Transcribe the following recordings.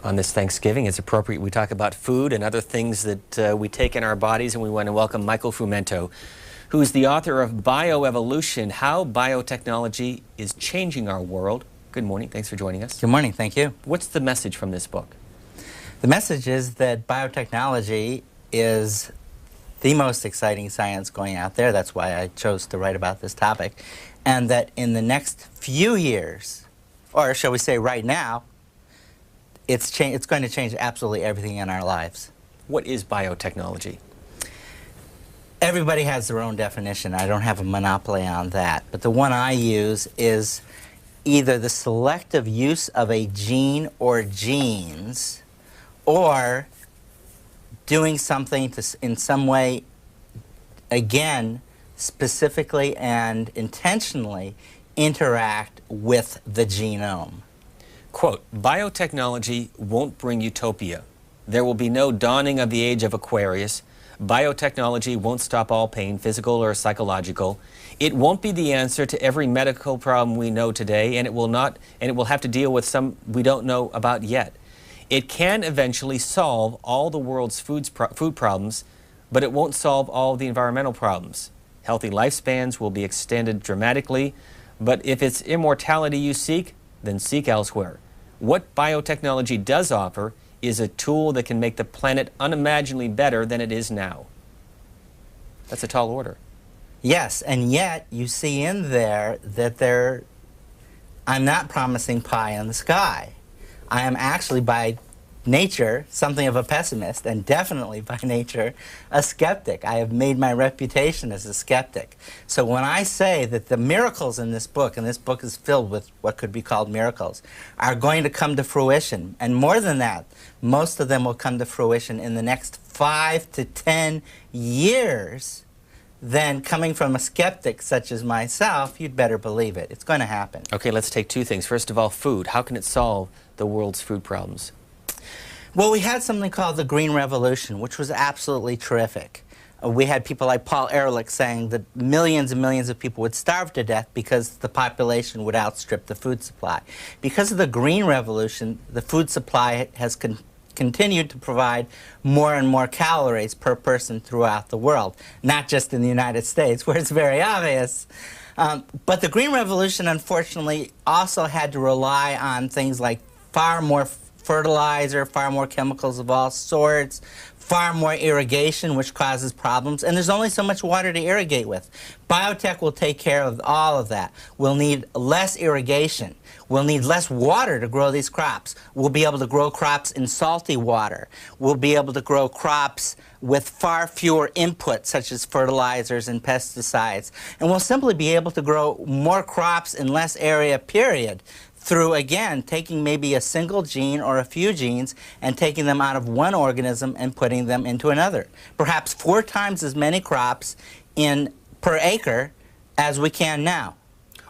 On this Thanksgiving, it's appropriate we talk about food and other things that we take in our bodies, and we want to welcome Michael Frumento, who's the author of Bioevolution, How Biotechnology is Changing Our World. Good morning. Thanks for joining us. Good morning. Thank you. What's the message from this book? The message is that biotechnology is the most exciting science going out there. That's why I chose to write about this topic. And that in the next few years, or shall we say right now, it's going to change absolutely everything in our lives. What is biotechnology? Everybody has their own definition. I don't have a monopoly on that. But the one I use is either the selective use of a gene or genes, or doing something to, in some way, again, specifically and intentionally interact with the genome. Quote, biotechnology won't bring utopia. There will be no dawning of the age of Aquarius. Biotechnology won't stop all pain, physical or psychological. It won't be the answer to every medical problem we know today, and it will have to deal with some we don't know about yet. It can eventually solve all the world's food problems, but it won't solve all the environmental problems. Healthy lifespans will be extended dramatically, but if it's immortality you seek, then seek elsewhere. What biotechnology does offer is a tool that can make the planet unimaginably better than it is now. That's a tall order. Yes, and yet you see in there that I'm not promising pie in the sky. I am actually by nature something of a pessimist, and definitely by nature a skeptic. I have made my reputation as a skeptic. So when I say that the miracles in this book, and this book is filled with what could be called miracles, are going to come to fruition, and more than that, most of them will come to fruition in the next 5 to 10 years, then coming from a skeptic such as myself, you'd better believe it. It's going to happen. Okay, let's take two things. First of all, food. How can it solve the world's food problems? Well, we had something called the Green Revolution, which was absolutely terrific. We had people like Paul Ehrlich saying that millions and millions of people would starve to death because the population would outstrip the food supply. Because of the Green Revolution, the food supply has continued to provide more and more calories per person throughout the world, not just in the United States, where it's very obvious. But the Green Revolution, unfortunately, also had to rely on things like far more fertilizer, far more chemicals of all sorts, far more irrigation, which causes problems, and there's only so much water to irrigate with. Biotech will take care of all of that. We'll need less irrigation. We'll need less water to grow these crops. We'll be able to grow crops in salty water. We'll be able to grow crops with far fewer inputs, such as fertilizers and pesticides. And we'll simply be able to grow more crops in less area, period, through, again, taking maybe a single gene or a few genes and taking them out of one organism and putting them into another. Perhaps 4 times as many crops per acre as we can now.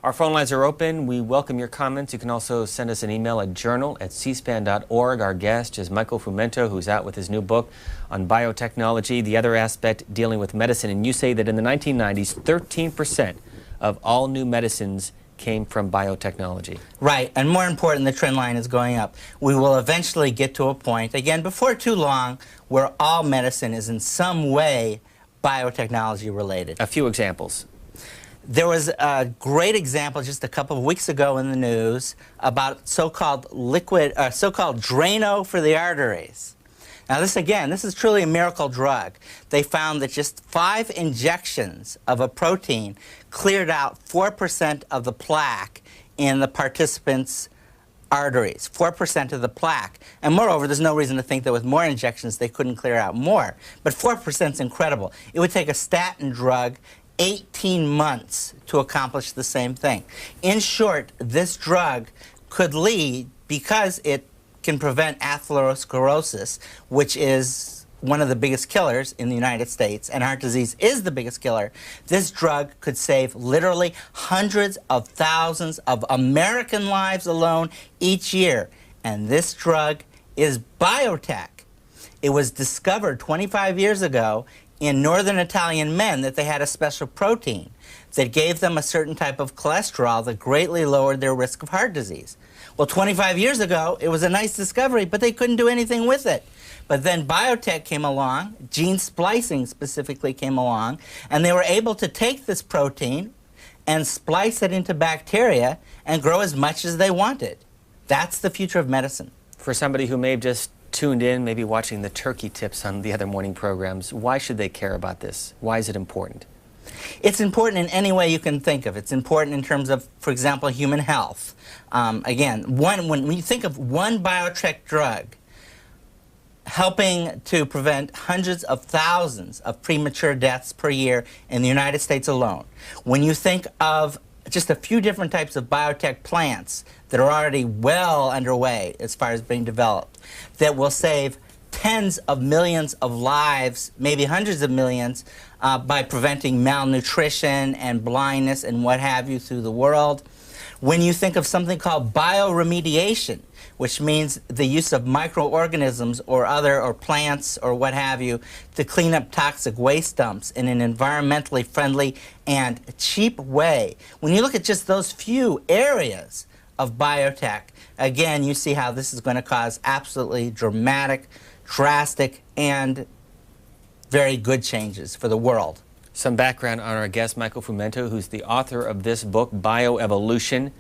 Our phone lines are open. We welcome your comments. You can also send us an email at journal@cspan.org. Our guest is Michael Frumento, who's out with his new book on biotechnology, the other aspect dealing with medicine. And you say that in the 1990s, 13% of all new medicines came from biotechnology. Right, and more important, the trend line is going up. We will eventually get to a point, again, before too long, where all medicine is in some way biotechnology related. A few examples. There was a great example just a couple of weeks ago in the news about so-called Drano for the arteries. Now this is truly a miracle drug. They found that just 5 injections of a protein cleared out 4% of the plaque in the participants' arteries, 4% of the plaque. And moreover, there's no reason to think that with more injections they couldn't clear out more. But 4% is incredible. It would take a statin drug 18 months to accomplish the same thing. In short, this drug could lead, because it can prevent atherosclerosis, which is one of the biggest killers in the United States, and heart disease is the biggest killer. This drug could save literally hundreds of thousands of American lives alone each year. And this drug is biotech. It was discovered 25 years ago in northern Italian men that they had a special protein that gave them a certain type of cholesterol that greatly lowered their risk of heart disease. Well, 25 years ago, it was a nice discovery, but they couldn't do anything with it. But then biotech came along, gene splicing specifically came along, and they were able to take this protein and splice it into bacteria and grow as much as they wanted. That's the future of medicine. For somebody who may have just tuned in, maybe watching the turkey tips on the other morning programs, why should they care about this? Why is it important? It's important in any way you can think of. It's important in terms of, for example, human health. Again, when you think of one biotech drug helping to prevent hundreds of thousands of premature deaths per year in the United States alone, when you think of just a few different types of biotech plants that are already well underway as far as being developed, that will save tens of millions of lives, maybe hundreds of millions, by preventing malnutrition and blindness and what have you through the world. When you think of something called bioremediation, which means the use of microorganisms or plants or what have you to clean up toxic waste dumps in an environmentally friendly and cheap way. When you look at just those few areas of biotech, again, you see how this is going to cause absolutely dramatic, drastic, and very good changes for the world. Some background on our guest, Michael Fumento, who's the author of this book, Bioevolution,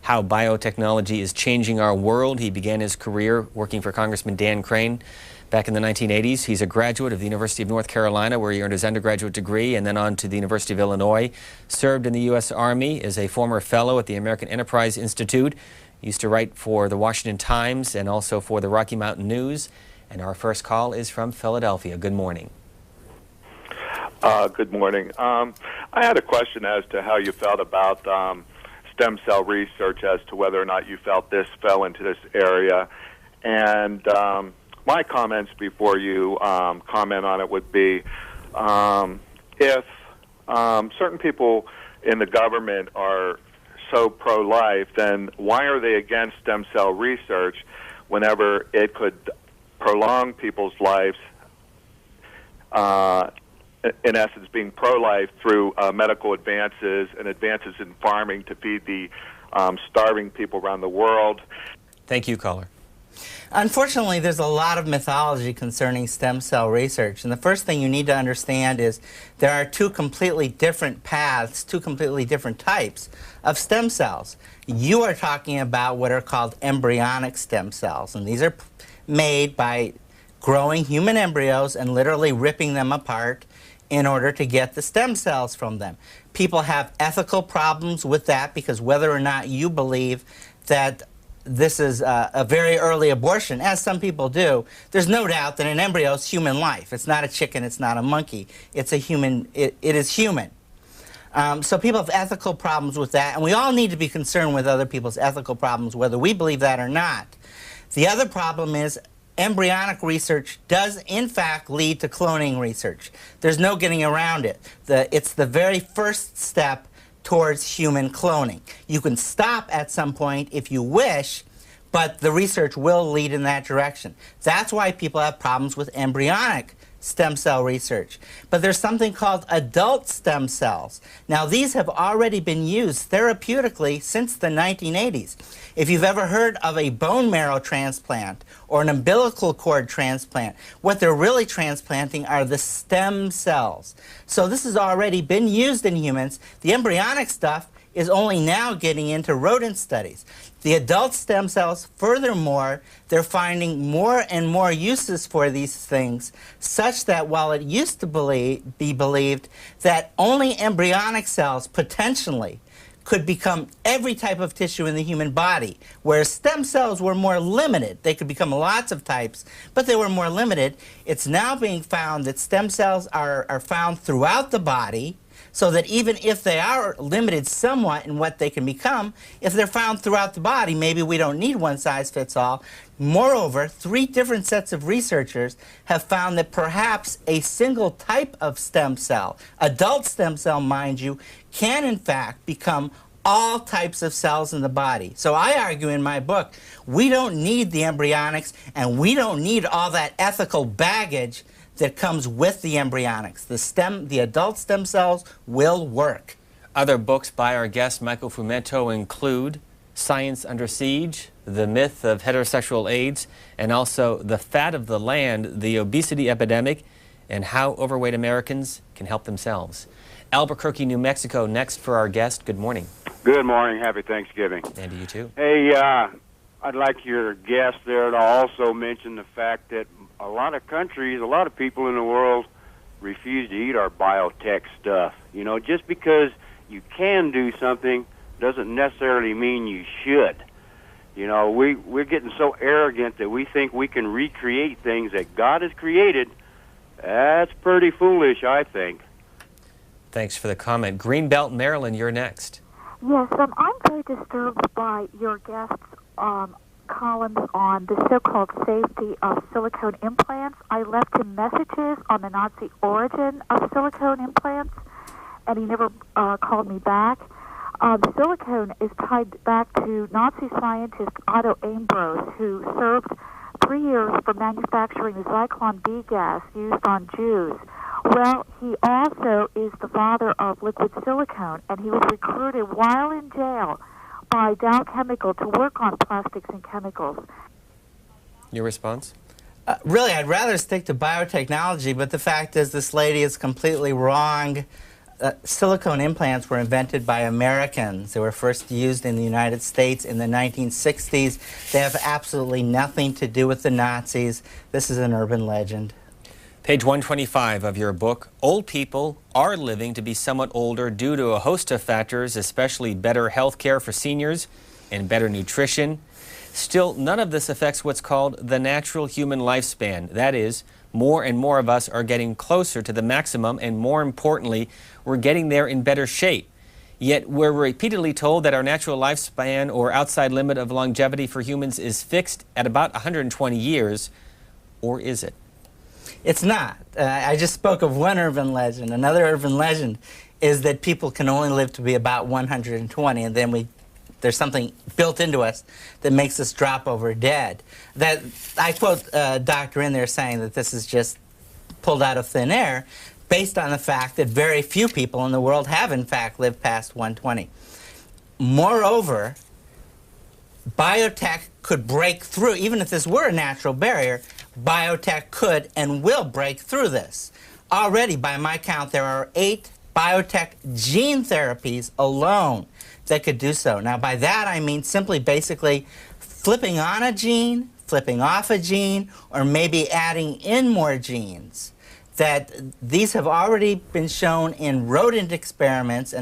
How Biotechnology is Changing Our World. He began his career working for Congressman Dan Crane back in the 1980s. He's a graduate of the University of North Carolina, where he earned his undergraduate degree, and then on to the University of Illinois. Served in the U.S. Army as a former fellow at the American Enterprise Institute. He used to write for the Washington Times and also for the Rocky Mountain News. And our first call is from Philadelphia. Good morning. Good morning. I had a question as to how you felt about stem cell research, as to whether or not you felt this fell into this area. And my comments before you comment on it would be, if certain people in the government are so pro-life, then why are they against stem cell research whenever it could prolong people's lives, in essence being pro-life through medical advances and advances in farming to feed the starving people around the world? Thank you, caller. Unfortunately, there's a lot of mythology concerning stem cell research, and the first thing you need to understand is there are two completely different paths, two completely different types of stem cells. You are talking about what are called embryonic stem cells, and these are made by growing human embryos and literally ripping them apart in order to get the stem cells from them. People have ethical problems with that because whether or not you believe that this is a very early abortion, as some people do, there's no doubt that an embryo is human life. It's not a chicken, it's not a monkey. It's a human, it is human. So people have ethical problems with that, and we all need to be concerned with other people's ethical problems, whether we believe that or not. The other problem is embryonic research does in fact lead to cloning research. There's no getting around it. It's the very first step towards human cloning. You can stop at some point if you wish, but the research will lead in that direction. That's why people have problems with embryonic stem cell research. But there's something called adult stem cells. Now, these have already been used therapeutically since the 1980s. If you've ever heard of a bone marrow transplant or an umbilical cord transplant, what they're really transplanting are the stem cells. So this has already been used in humans. The embryonic stuff is only now getting into rodent studies. The adult stem cells, furthermore, they're finding more and more uses for these things, such that while it used to be believed that only embryonic cells potentially could become every type of tissue in the human body, whereas stem cells were more limited. They could become lots of types, but they were more limited. It's now being found that stem cells are found throughout the body, so that even if they are limited somewhat in what they can become, if they're found throughout the body, maybe we don't need one size fits all. Moreover, 3 different sets of researchers have found that perhaps a single type of stem cell, adult stem cell mind you, can in fact become all types of cells in the body. So I argue in my book, we don't need the embryonics and we don't need all that ethical baggage that comes with the embryonics. The adult stem cells will work. Other books by our guest, Michael Fumento, include Science Under Siege, the myth of heterosexual AIDS, and also the fat of the land, the obesity epidemic, and how overweight Americans can help themselves. Albuquerque, New Mexico, next for our guest. Good morning. Good morning. Happy Thanksgiving. And to you too. Hey, I'd like your guest there to also mention the fact that a lot of countries, a lot of people in the world refuse to eat our biotech stuff. You know, just because you can do something doesn't necessarily mean you should. You know, we're getting so arrogant that we think we can recreate things that God has created. That's pretty foolish, I think. Thanks for the comment. Greenbelt, Maryland, you're next. Yes, I'm very disturbed by your guest's columns on the so-called safety of silicone implants. I left him messages on the Nazi origin of silicone implants, and he never called me back. Silicone is tied back to Nazi scientist Otto Ambros, who served 3 years for manufacturing the Zyklon B gas used on Jews. Well, he also is the father of liquid silicone, and he was recruited while in jail by Dow Chemical to work on plastics and chemicals. Your response? Really, I'd rather stick to biotechnology, but the fact is this lady is completely wrong. Silicone implants were invented by Americans. They were first used in the United States in the 1960s. They have absolutely nothing to do with the Nazis. This is an urban legend. Page 125 of your book. Old people are living to be somewhat older due to a host of factors, especially better health care for seniors and better nutrition. Still, none of this affects what's called the natural human lifespan. That is, more and more of us are getting closer to the maximum, and more importantly, we're getting there in better shape. Yet we're repeatedly told that our natural lifespan or outside limit of longevity for humans is fixed at about 120 years, or is it? It's not. I just spoke of one urban legend. Another urban legend is that people can only live to be about 120, and then there's something built into us that makes us drop over dead. That I quote a doctor in there saying that this is just pulled out of thin air, based on the fact that very few people in the world have, in fact, lived past 120. Moreover, biotech could break through, even if this were a natural barrier, biotech could and will break through this. Already, by my count, there are 8 biotech gene therapies alone that could do so. Now, by that I mean simply basically flipping on a gene, flipping off a gene, or maybe adding in more genes. That these have already been shown in rodent experiments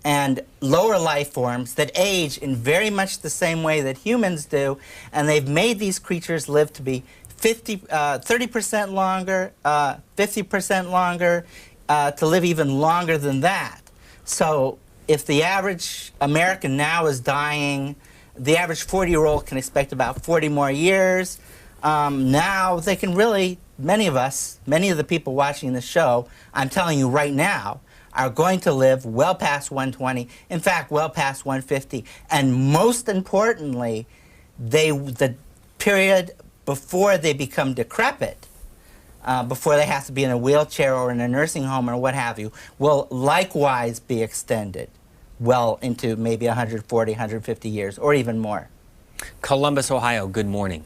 and lower life forms that age in very much the same way that humans do, and they've made these creatures live to be 30% longer, 50% longer, to live even longer than that. So if the average American now is dying, the average 40-year-old can expect about 40 more years. Now they can really, many of the people watching the show, I'm telling you right now, are going to live well past 120, in fact, well past 150. And most importantly, the period before they become decrepit, before they have to be in a wheelchair or in a nursing home or what have you, will likewise be extended well into maybe 140, 150 years, or even more. Columbus, Ohio, good morning.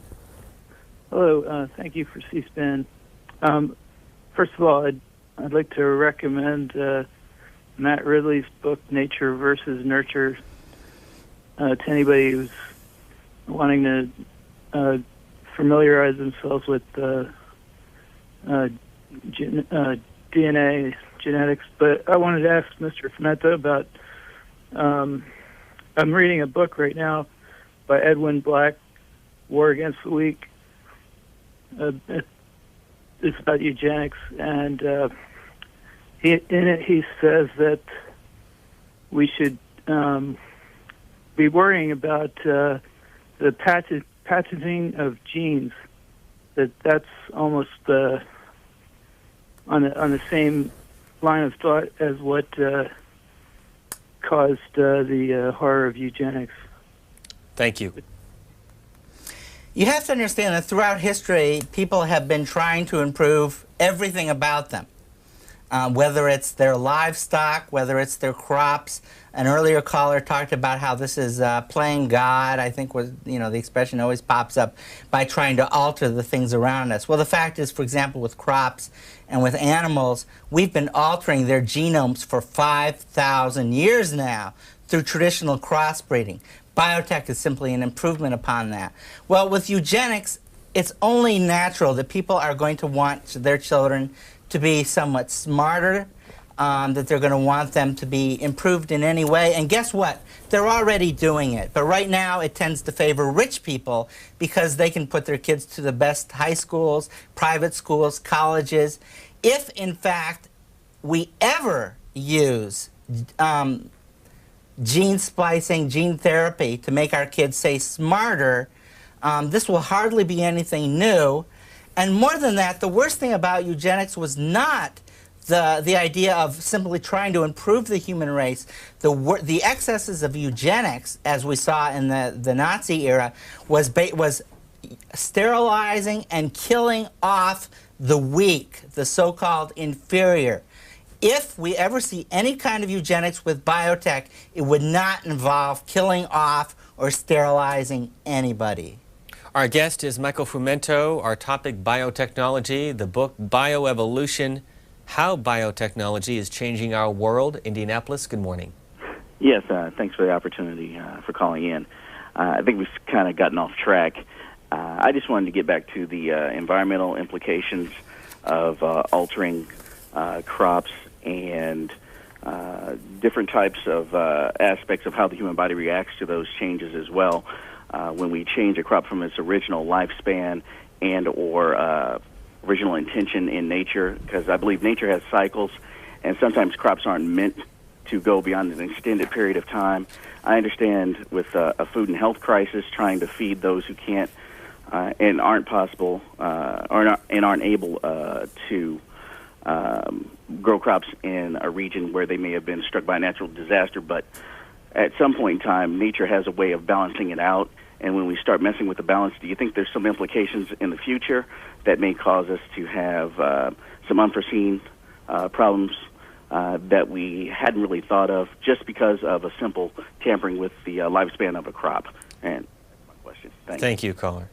Hello, thank you for C-SPAN. First of all, I'd like to recommend Matt Ridley's book, Nature versus Nurture, to anybody who's wanting to familiarize themselves with DNA, genetics. But I wanted to ask Mr. Fumeta about, I'm reading a book right now by Edwin Black, War Against the Weak. It's about eugenics, and in it he says that we should be worrying about the patenting of genes. That's almost on the same line of thought as what caused the horror of eugenics. Thank you. You have to understand that throughout history, people have been trying to improve everything about them. whether it's their livestock, whether it's their crops. An earlier caller talked about how this is playing God. I think was, the expression always pops up, by trying to alter the things around us. Well, the fact is, for example, with crops and with animals, we've been altering their genomes for 5,000 years now through traditional crossbreeding. Biotech is simply an improvement upon that. Well, with eugenics, it's only natural that people are going to want their children to be somewhat smarter, that they're going to want them to be improved in any way. And guess what? They're already doing it. But right now, it tends to favor rich people because they can put their kids to the best high schools, private schools, colleges. If, in fact, we ever use gene splicing, gene therapy to make our kids, say, smarter, this will hardly be anything new. And more than that, the worst thing about eugenics was not the idea of simply trying to improve the human race. The excesses of eugenics, as we saw in the Nazi era, was sterilizing and killing off the weak, the so-called inferior. If we ever see any kind of eugenics with biotech, it would not involve killing off or sterilizing anybody. Our guest is Michael Frumento. Our topic, biotechnology, the book Bioevolution, How Biotechnology is Changing Our World. Indianapolis, good morning. Yes, thanks for the opportunity for calling in. I think we've kind of gotten off track. I just wanted to get back to the environmental implications of altering crops and different types of aspects of how the human body reacts to those changes as well. When we change a crop from its original lifespan and or original intention in nature, because I believe nature has cycles, and sometimes crops aren't meant to go beyond an extended period of time. I understand with a food and health crisis, trying to feed those who can't and aren't possible and aren't able to grow crops in a region where they may have been struck by a natural disaster, but at some point in time, nature has a way of balancing it out. And when we start messing with the balance, do you think there's some implications in the future that may cause us to have some unforeseen problems that we hadn't really thought of just because of a simple tampering with the lifespan of a crop? And that's my question. Thank you, caller.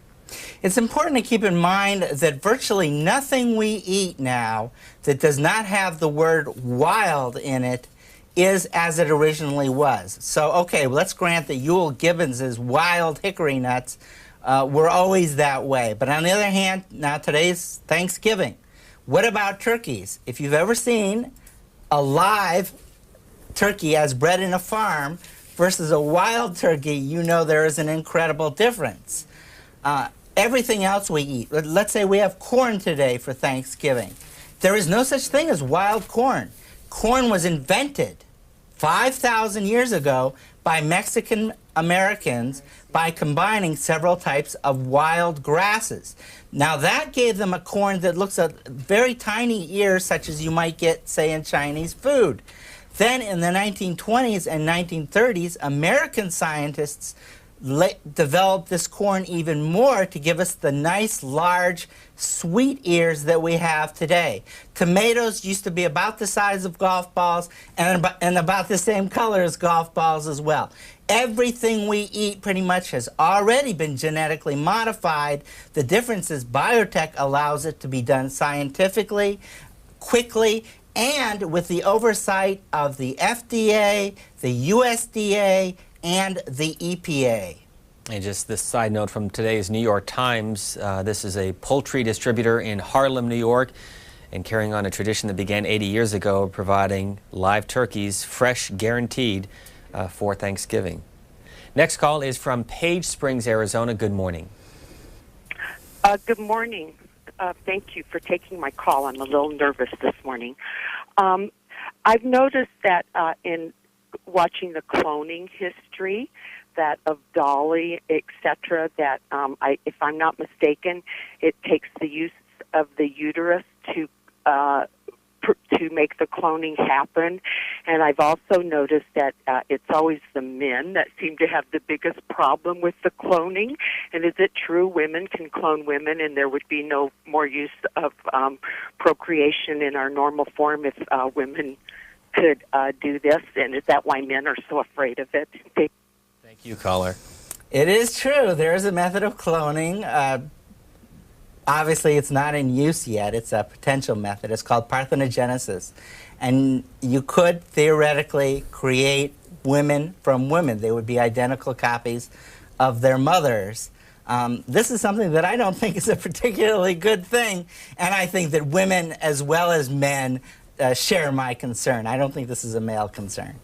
It's important to keep in mind that virtually nothing we eat now that does not have the word wild in it is as it originally was. So, okay, let's grant that Ewell Gibbons's wild hickory nuts were always that way. But on the other hand, now today's Thanksgiving. What about turkeys? If you've ever seen a live turkey as bred in a farm versus a wild turkey, you know there is an incredible difference. Everything else we eat, let's say we have corn today for Thanksgiving. There is no such thing as wild corn. Corn was invented 5,000 years ago by Mexican Americans by combining several types of wild grasses. Now that gave them a corn that looks a very tiny ear, such as you might get, say, in Chinese food. Then in the 1920s and 1930s, American scientists developed this corn even more to give us the nice, large, sweet ears that we have today. Tomatoes used to be about the size of golf balls and about the same color as golf balls as well. Everything we eat pretty much has already been genetically modified. The difference is biotech allows it to be done scientifically, quickly, and with the oversight of the FDA, the USDA, and the EPA. And just this side note from today's New York Times, this is a poultry distributor in Harlem, New York, and carrying on a tradition that began 80 years ago, providing live turkeys, fresh, guaranteed, for Thanksgiving. Next call is from Page Springs, Arizona. Good morning. Good morning. Thank you for taking my call. I'm a little nervous this morning. I've noticed that in watching the cloning history, that of Dolly, etc., that if I'm not mistaken, it takes the use of the uterus to to make the cloning happen. And I've also noticed that it's always the men that seem to have the biggest problem with the cloning. And is it true women can clone women and there would be no more use of procreation in our normal form if women could do this? And is that why men are so afraid of it? Thank you, caller. It is true. There is a method of cloning. Obviously, it's not in use yet. It's a potential method. It's called parthenogenesis. And you could theoretically create women from women. They would be identical copies of their mothers. This is something that I don't think is a particularly good thing. And I think that women as well as men share my concern. I don't think this is a male concern.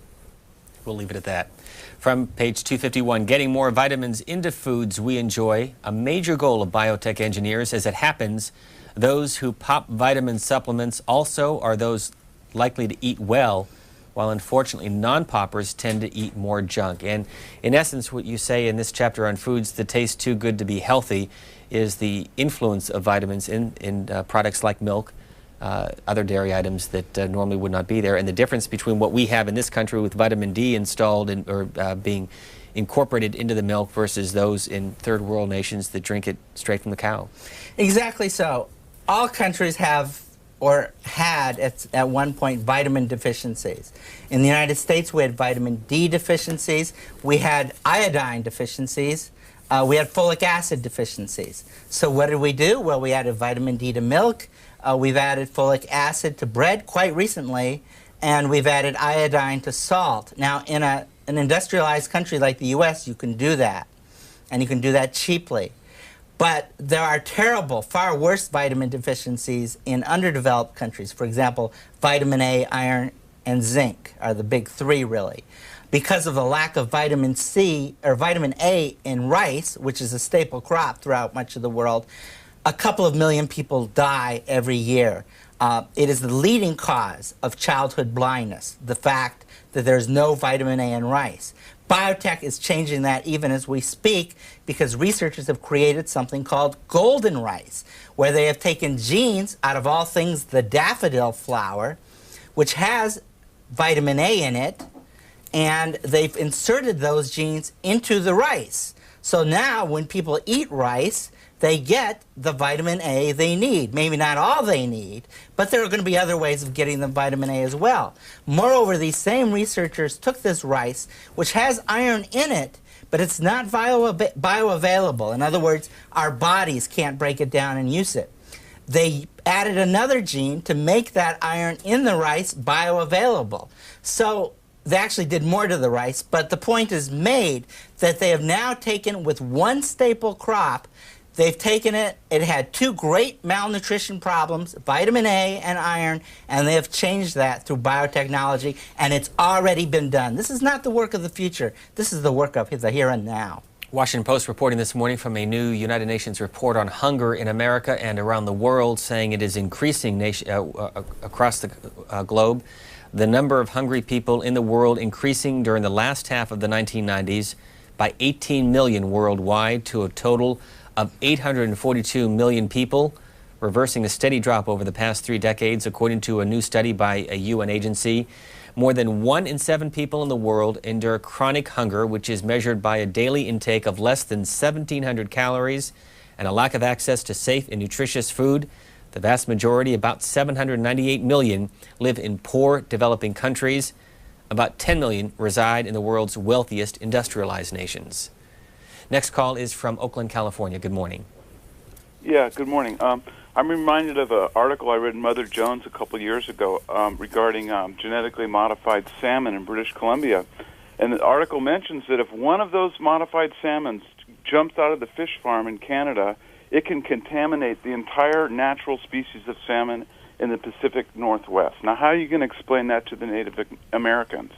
We'll leave it at that. From page 251, getting more vitamins into foods we enjoy, a major goal of biotech engineers. As it happens, those who pop vitamin supplements also are those likely to eat well, while unfortunately non-poppers tend to eat more junk. And in essence, what you say in this chapter on foods that taste too good to be healthy is the influence of vitamins in products like milk, other dairy items that normally would not be there, and the difference between what we have in this country with vitamin D installed or being incorporated into the milk versus those in third world nations that drink it straight from the cow. Exactly so. All countries have or had at one point vitamin deficiencies. In the United States, we had vitamin D deficiencies, we had iodine deficiencies, we had folic acid deficiencies. So what did we do? Well, we added vitamin D to milk. We've added folic acid to bread quite recently, and we've added iodine to salt. Now, in an industrialized country like the U.S., you can do that, and you can do that cheaply. But there are terrible, far worse vitamin deficiencies in underdeveloped countries. For example, vitamin A, iron, and zinc are the big three, really. Because of the lack of vitamin C, or vitamin A in rice, which is a staple crop throughout much of the world, a couple of million people die every year. It is the leading cause of childhood blindness, the fact that there's no vitamin A in rice. Biotech is changing that even as we speak because researchers have created something called golden rice, where they have taken genes out of all things the daffodil flower, which has vitamin A in it, and they've inserted those genes into the rice. So now when people eat rice, they get the vitamin A they need. Maybe not all they need, but there are going to be other ways of getting the vitamin A as well. Moreover, these same researchers took this rice, which has iron in it, but it's not bioavailable. In other words, our bodies can't break it down and use it. They added another gene to make that iron in the rice bioavailable. So they actually did more to the rice, but the point is made that they have now taken with one staple crop. They've taken it, it had two great malnutrition problems, vitamin A and iron, and they have changed that through biotechnology, and it's already been done. This is not the work of the future. This is the work of the here and now. Washington Post reporting this morning from a new United Nations report on hunger in America and around the world, saying it is increasing across the globe. The number of hungry people in the world increasing during the last half of the 1990s by 18 million worldwide to a total of 842 million people, reversing a steady drop over the past 3 decades, according to a new study by a UN agency. More than 1 in 7 people in the world endure chronic hunger, which is measured by a daily intake of less than 1,700 calories and a lack of access to safe and nutritious food. The vast majority, about 798 million, live in poor developing countries. About 10 million reside in the world's wealthiest industrialized nations. Next call is from Oakland, California. Good morning. Yeah, good morning. I'm reminded of an article I read in Mother Jones a couple years ago regarding genetically modified salmon in British Columbia. And the article mentions that if one of those modified salmons jumps out of the fish farm in Canada, it can contaminate the entire natural species of salmon in the Pacific Northwest. Now, how are you going to explain that to the Native Americans?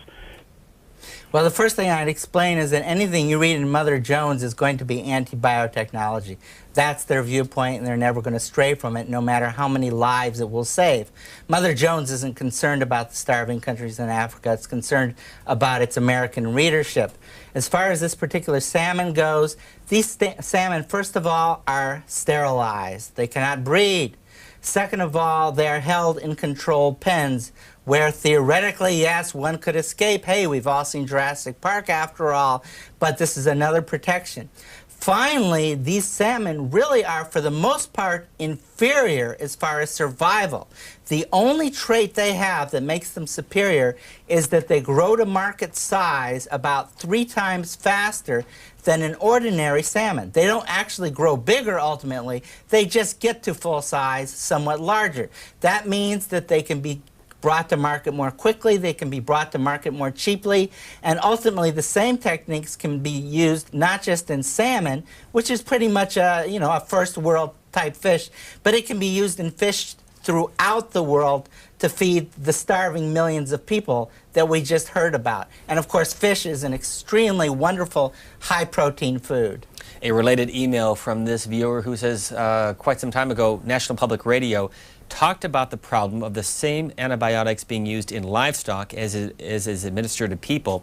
Well, the first thing I'd explain is that anything you read in Mother Jones is going to be anti-biotechnology. That's their viewpoint, and they're never going to stray from it, no matter how many lives it will save. Mother Jones isn't concerned about the starving countries in Africa. It's concerned about its American readership. As far as this particular salmon goes, these salmon, first of all, are sterilized. They cannot breed. Second of all, they're held in controlled pens where theoretically, yes, one could escape. Hey, we've all seen Jurassic Park after all, but this is another protection. Finally, these salmon really are, for the most part, inferior as far as survival. The only trait they have that makes them superior is that they grow to market size about 3 times faster than an ordinary salmon. They don't actually grow bigger ultimately, they just get to full size somewhat larger. That means that they can be brought to market more quickly, they can be brought to market more cheaply, and ultimately the same techniques can be used not just in salmon, which is pretty much a, you know, a first world type fish, but it can be used in fish throughout the world to feed the starving millions of people that we just heard about. And of course, fish is an extremely wonderful high protein food. A related email from this viewer who says, quite some time ago, National Public Radio talked about the problem of the same antibiotics being used in livestock as is administered to people.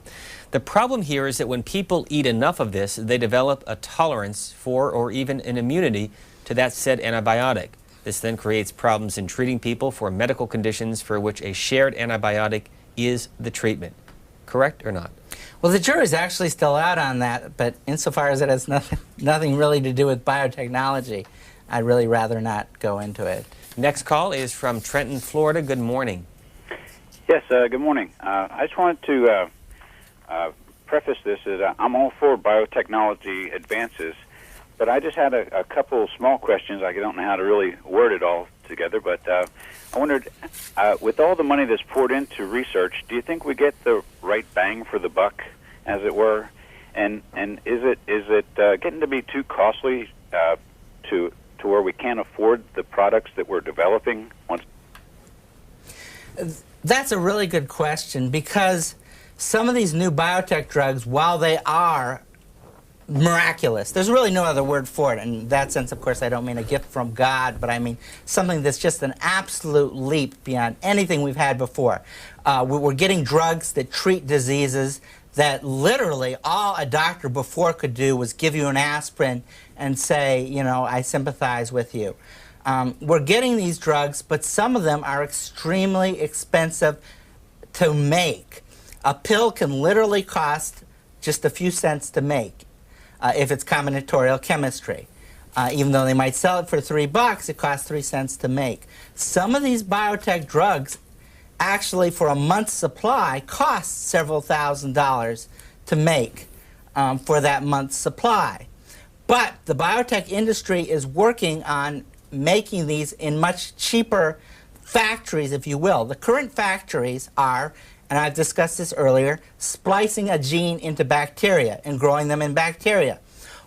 The problem here is that when people eat enough of this, they develop a tolerance for or even an immunity to that said antibiotic. This then creates problems in treating people for medical conditions for which a shared antibiotic is the treatment. Correct or not? Well, the jury's actually still out on that, but insofar as it has nothing really to do with biotechnology, I'd really rather not go into it. Next call is from Trenton, Florida. Good morning. Yes, good morning. I just wanted to preface this that I'm all for biotechnology advances, but I just had a couple small questions. I don't know how to really word it all together, but I wondered, with all the money that's poured into research, do you think we get the right bang for the buck, as it were? And is it getting to be too costly to where we can't afford the products that we're developing? That's a really good question, because some of these new biotech drugs, while they are miraculous, there's really no other word for it. In that sense, of course, I don't mean a gift from God, but I mean something that's just an absolute leap beyond anything we've had before. We're getting drugs that treat diseases that literally all a doctor before could do was give you an aspirin and say, you know, I sympathize with you. We're getting these drugs, but some of them are extremely expensive to make. A pill can literally cost just a few cents to make if it's combinatorial chemistry. Even though they might sell it for $3, it costs 3 cents to make. Some of these biotech drugs actually, for a month's supply, costs several $1,000s to make for that month's supply. But the biotech industry is working on making these in much cheaper factories, if you will. The current factories are, and I've discussed this earlier, splicing a gene into bacteria and growing them in bacteria,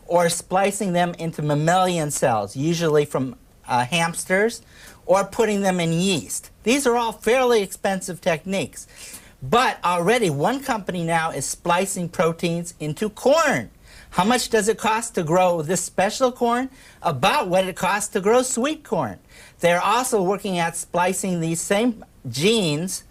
or splicing them into mammalian cells, usually from hamsters, or putting them in yeast. These are all fairly expensive techniques. But already one company now is splicing proteins into corn. How much does it cost to grow this special corn? About what it costs to grow sweet corn. They're also working at splicing these same genes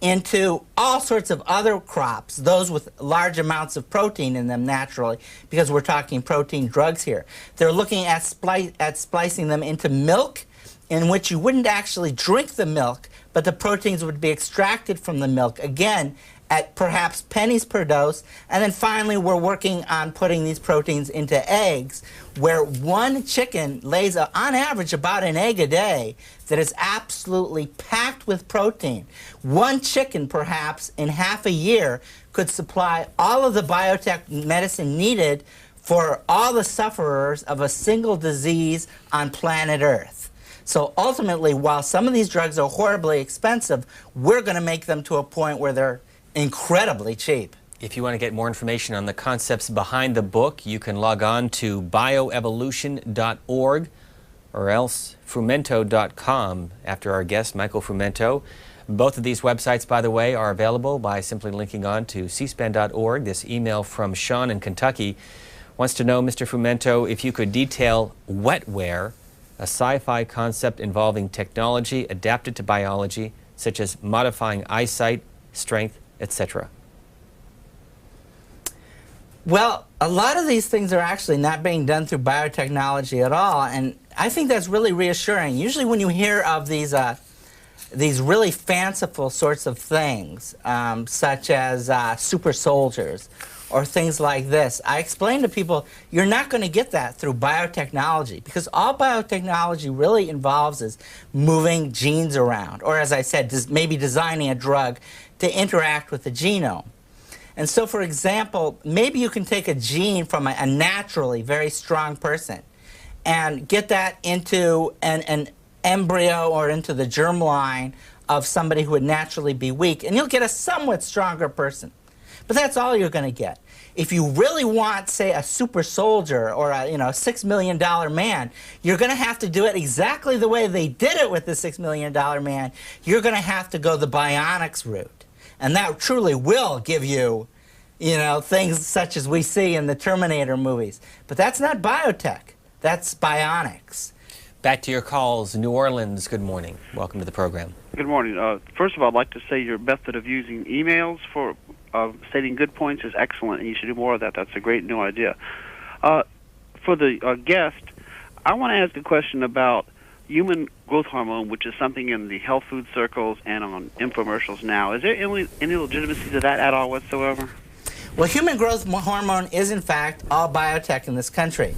into all sorts of other crops, those with large amounts of protein in them naturally, because we're talking protein drugs here. They're looking at splicing them into milk, in which you wouldn't actually drink the milk, but the proteins would be extracted from the milk, again, at perhaps pennies per dose. And then finally, we're working on putting these proteins into eggs, where one chicken lays, on average, about an egg a day that is absolutely packed with protein. One chicken, perhaps, in half a year, could supply all of the biotech medicine needed for all the sufferers of a single disease on planet Earth. So ultimately, while some of these drugs are horribly expensive, we're going to make them to a point where they're incredibly cheap. If you want to get more information on the concepts behind the book, you can log on to bioevolution.org or else frumento.com after our guest, Michael Frumento. Both of these websites, by the way, are available by simply linking on to cspan.org. This email from Sean in Kentucky wants to know, Mr. Frumento, if you could detail wetware, a sci-fi concept involving technology adapted to biology, such as modifying eyesight, strength, etc. Well, a lot of these things are actually not being done through biotechnology at all, and I think that's really reassuring. Usually when you hear of these really fanciful sorts of things, such as super soldiers or things like this, I explain to people, you're not going to get that through biotechnology, because all biotechnology really involves is moving genes around, or as I said, maybe designing a drug to interact with the genome. And so, for example, maybe you can take a gene from a naturally very strong person and get that into an embryo or into the germline of somebody who would naturally be weak, and you'll get a somewhat stronger person. But that's all you're going to get. If you really want, say, a super soldier or a $6 million man, you're going to have to do it exactly the way they did it with the $6 million man. You're going to have to go the bionics route. And that truly will give you, things such as we see in the Terminator movies. But that's not biotech. That's bionics. Back to your calls. New Orleans, good morning. Welcome to the program. Good morning. First of all, I'd like to say your method of using emails for stating good points is excellent, and you should do more of that. That's a great new idea. For the guest, I want to ask a question about human growth hormone, which is something in the health food circles and on infomercials now. Is there any legitimacy to that at all whatsoever? Well, human growth hormone is, in fact, all biotech in this country.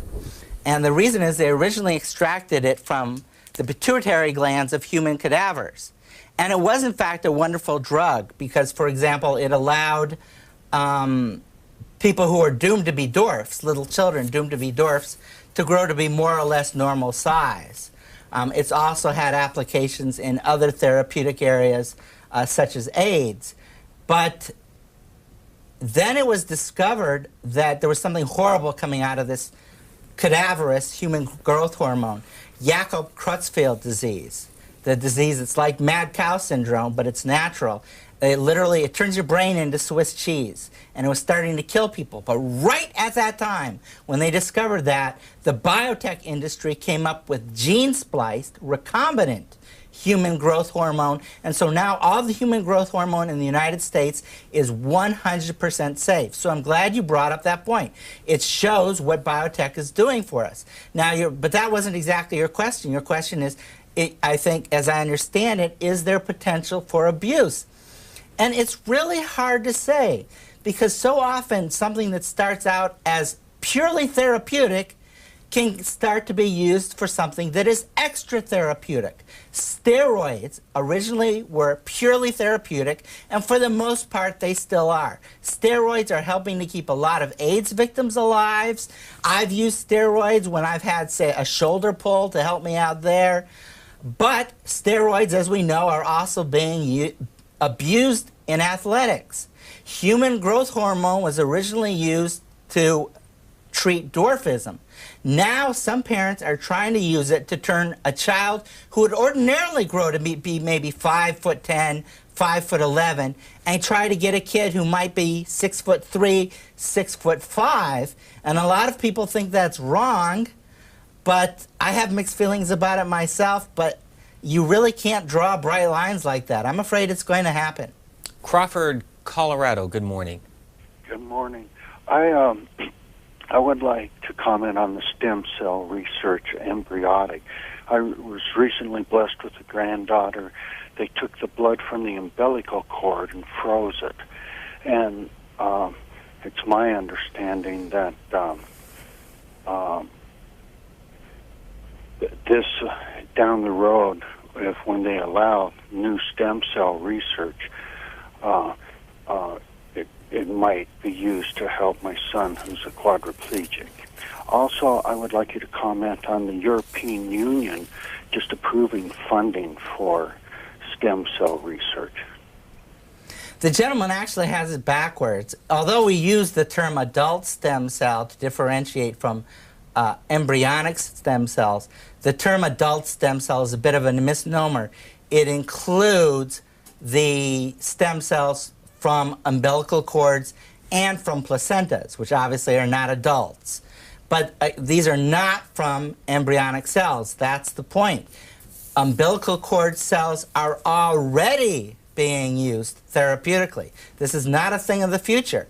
And the reason is they originally extracted it from the pituitary glands of human cadavers. And it was, in fact, a wonderful drug because, for example, it allowed people who are doomed to be dwarfs, little children doomed to be dwarfs, to grow to be more or less normal size. It's also had applications in other therapeutic areas, such as AIDS. But then it was discovered that there was something horrible coming out of this cadaverous human growth hormone, Jakob-Creutzfeldt disease. The disease, it's like mad cow syndrome, but it's natural. It turns your brain into Swiss cheese, and it was starting to kill people. But right at that time, when they discovered that, the biotech industry came up with gene-spliced, recombinant human growth hormone, and so now all the human growth hormone in the United States is 100% safe. So I'm glad you brought up that point. It shows what biotech is doing for us. Now, but that wasn't exactly your question. Your question is, I think, as I understand it, is there potential for abuse? And it's really hard to say, because so often something that starts out as purely therapeutic can start to be used for something that is extra therapeutic. Steroids originally were purely therapeutic, and for the most part they still are. Steroids are helping to keep a lot of AIDS victims alive. I've used steroids when I've had, say, a shoulder pull to help me out there. But steroids, as we know, are also being abused in athletics. Human growth hormone was originally used to treat dwarfism. Now some parents are trying to use it to turn a child who would ordinarily grow to be maybe 5'10", 5'11", and try to get a kid who might be 6'3", 6'5", and a lot of people think that's wrong. But I have mixed feelings about it myself, but you really can't draw bright lines like that. I'm afraid it's going to happen. Crawford, Colorado, good morning. Good morning. I would like to comment on the stem cell research, embryonic. I was recently blessed with a granddaughter. They took the blood from the umbilical cord and froze it. And it's my understanding that this down the road, when they allow new stem cell research, it might be used to help my son who's a quadriplegic. Also, I would like you to comment on the European Union just approving funding for stem cell research. The gentleman actually has it backwards. Although we use the term adult stem cell to differentiate from embryonic stem cells, the term adult stem cell is a bit of a misnomer. It includes the stem cells from umbilical cords and from placentas, which obviously are not adults. But these are not from embryonic cells. That's the point. Umbilical cord cells are already being used therapeutically. This is not a thing of the future.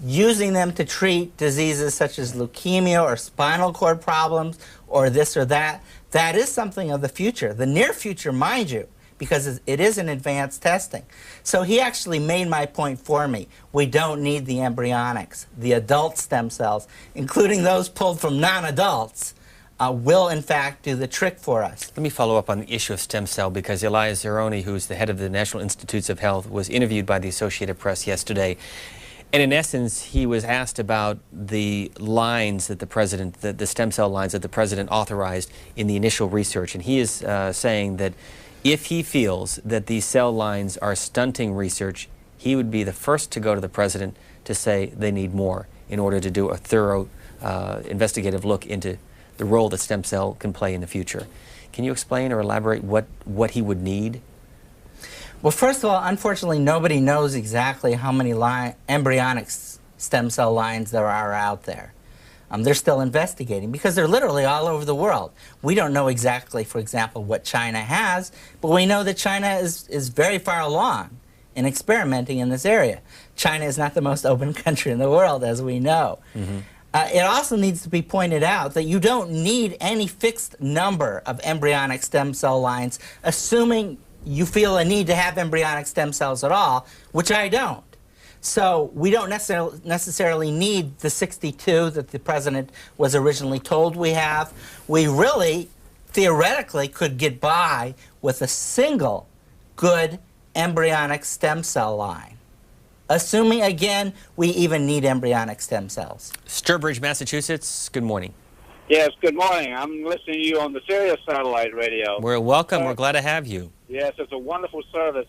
Using them to treat diseases such as leukemia or spinal cord problems or this or that, that is something of the future, the near future, mind you, because it is in advanced testing. So he actually made my point for me. We don't need the embryonics. The adult stem cells, including those pulled from non-adults, will in fact do the trick for us. Let me follow up on the issue of stem cell, because Elias Zeroni, who's the head of the National Institutes of Health, was interviewed by the Associated Press yesterday. And in essence, he was asked about the lines that the president, the stem cell lines that the president authorized in the initial research. And he is saying that if he feels that these cell lines are stunting research, he would be the first to go to the president to say they need more in order to do a thorough investigative look into the role that stem cell can play in the future. Can you explain or elaborate what he would need? Well, first of all, unfortunately, nobody knows exactly how many embryonic stem cell lines there are out there. They're still investigating because they're literally all over the world. We don't know exactly, for example, what China has, but we know that China is very far along in experimenting in this area. China is not the most open country in the world, as we know. Mm-hmm. It also needs to be pointed out that you don't need any fixed number of embryonic stem cell lines, assuming you feel a need to have embryonic stem cells at all, which I don't. So we don't necessarily need the 62 that the president was originally told we have. We really, theoretically, could get by with a single good embryonic stem cell line, assuming, again, we even need embryonic stem cells. Sturbridge, Massachusetts, good morning. Yes, good morning. I'm listening to you on the Sirius satellite radio. We're welcome. We're glad to have you. Yes, it's a wonderful service.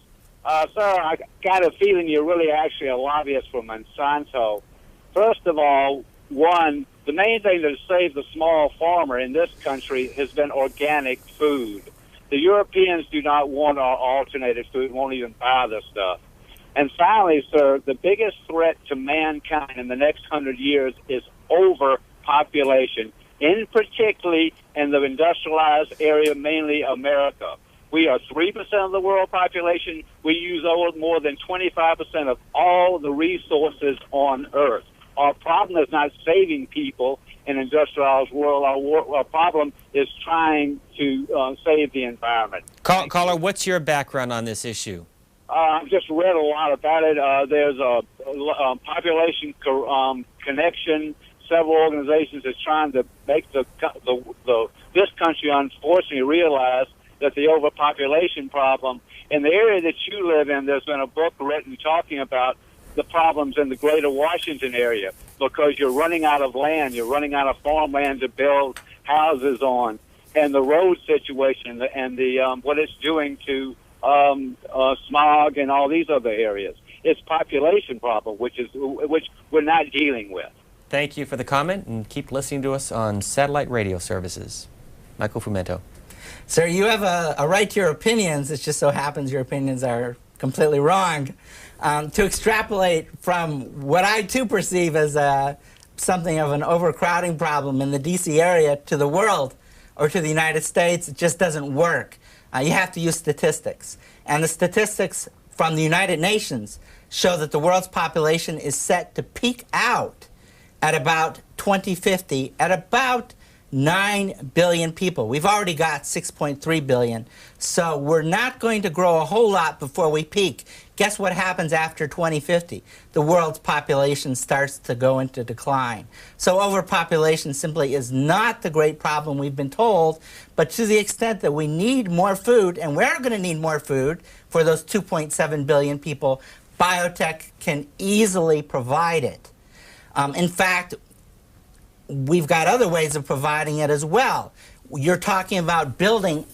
Sir, I got a feeling you're really actually a lobbyist for Monsanto. First of all, one, the main thing that has saved the small farmer in this country has been organic food. The Europeans do not want our alternative food, won't even buy this stuff. And finally, sir, the biggest threat to mankind in the next 100 years is overpopulation, particularly in the industrialized area, mainly America. We are 3% of the world population. We use more than 25% of all the resources on Earth. Our problem is not saving people in industrialized world. Our problem is trying to save the environment. Caller, what's your background on this issue? I've just read a lot about it. There's a population connection. Several organizations are trying to make this country, unfortunately, realize that the overpopulation problem in the area that you live in, there's been a book written talking about the problems in the greater Washington area because you're running out of land, you're running out of farmland to build houses on, and the road situation and the what it's doing to smog and all these other areas. It's population problem, which we're not dealing with. Thank you for the comment, and keep listening to us on satellite radio services. Michael Fumento. Sir, you have a right to your opinions. It just so happens your opinions are completely wrong. To extrapolate from what I too perceive as something of an overcrowding problem in the D.C. area to the world or to the United States, it just doesn't work. You have to use statistics. And the statistics from the United Nations show that the world's population is set to peak out at about 2050 at about 9 billion people. We've already got 6.3 billion, so we're not going to grow a whole lot before we peak. Guess what happens after 2050? The world's population starts to go into decline. So overpopulation simply is not the great problem we've been told, but to the extent that we need more food, and we're going to need more food for those 2.7 billion people, biotech can easily provide it. In fact, we've got other ways of providing it as well. You're talking about building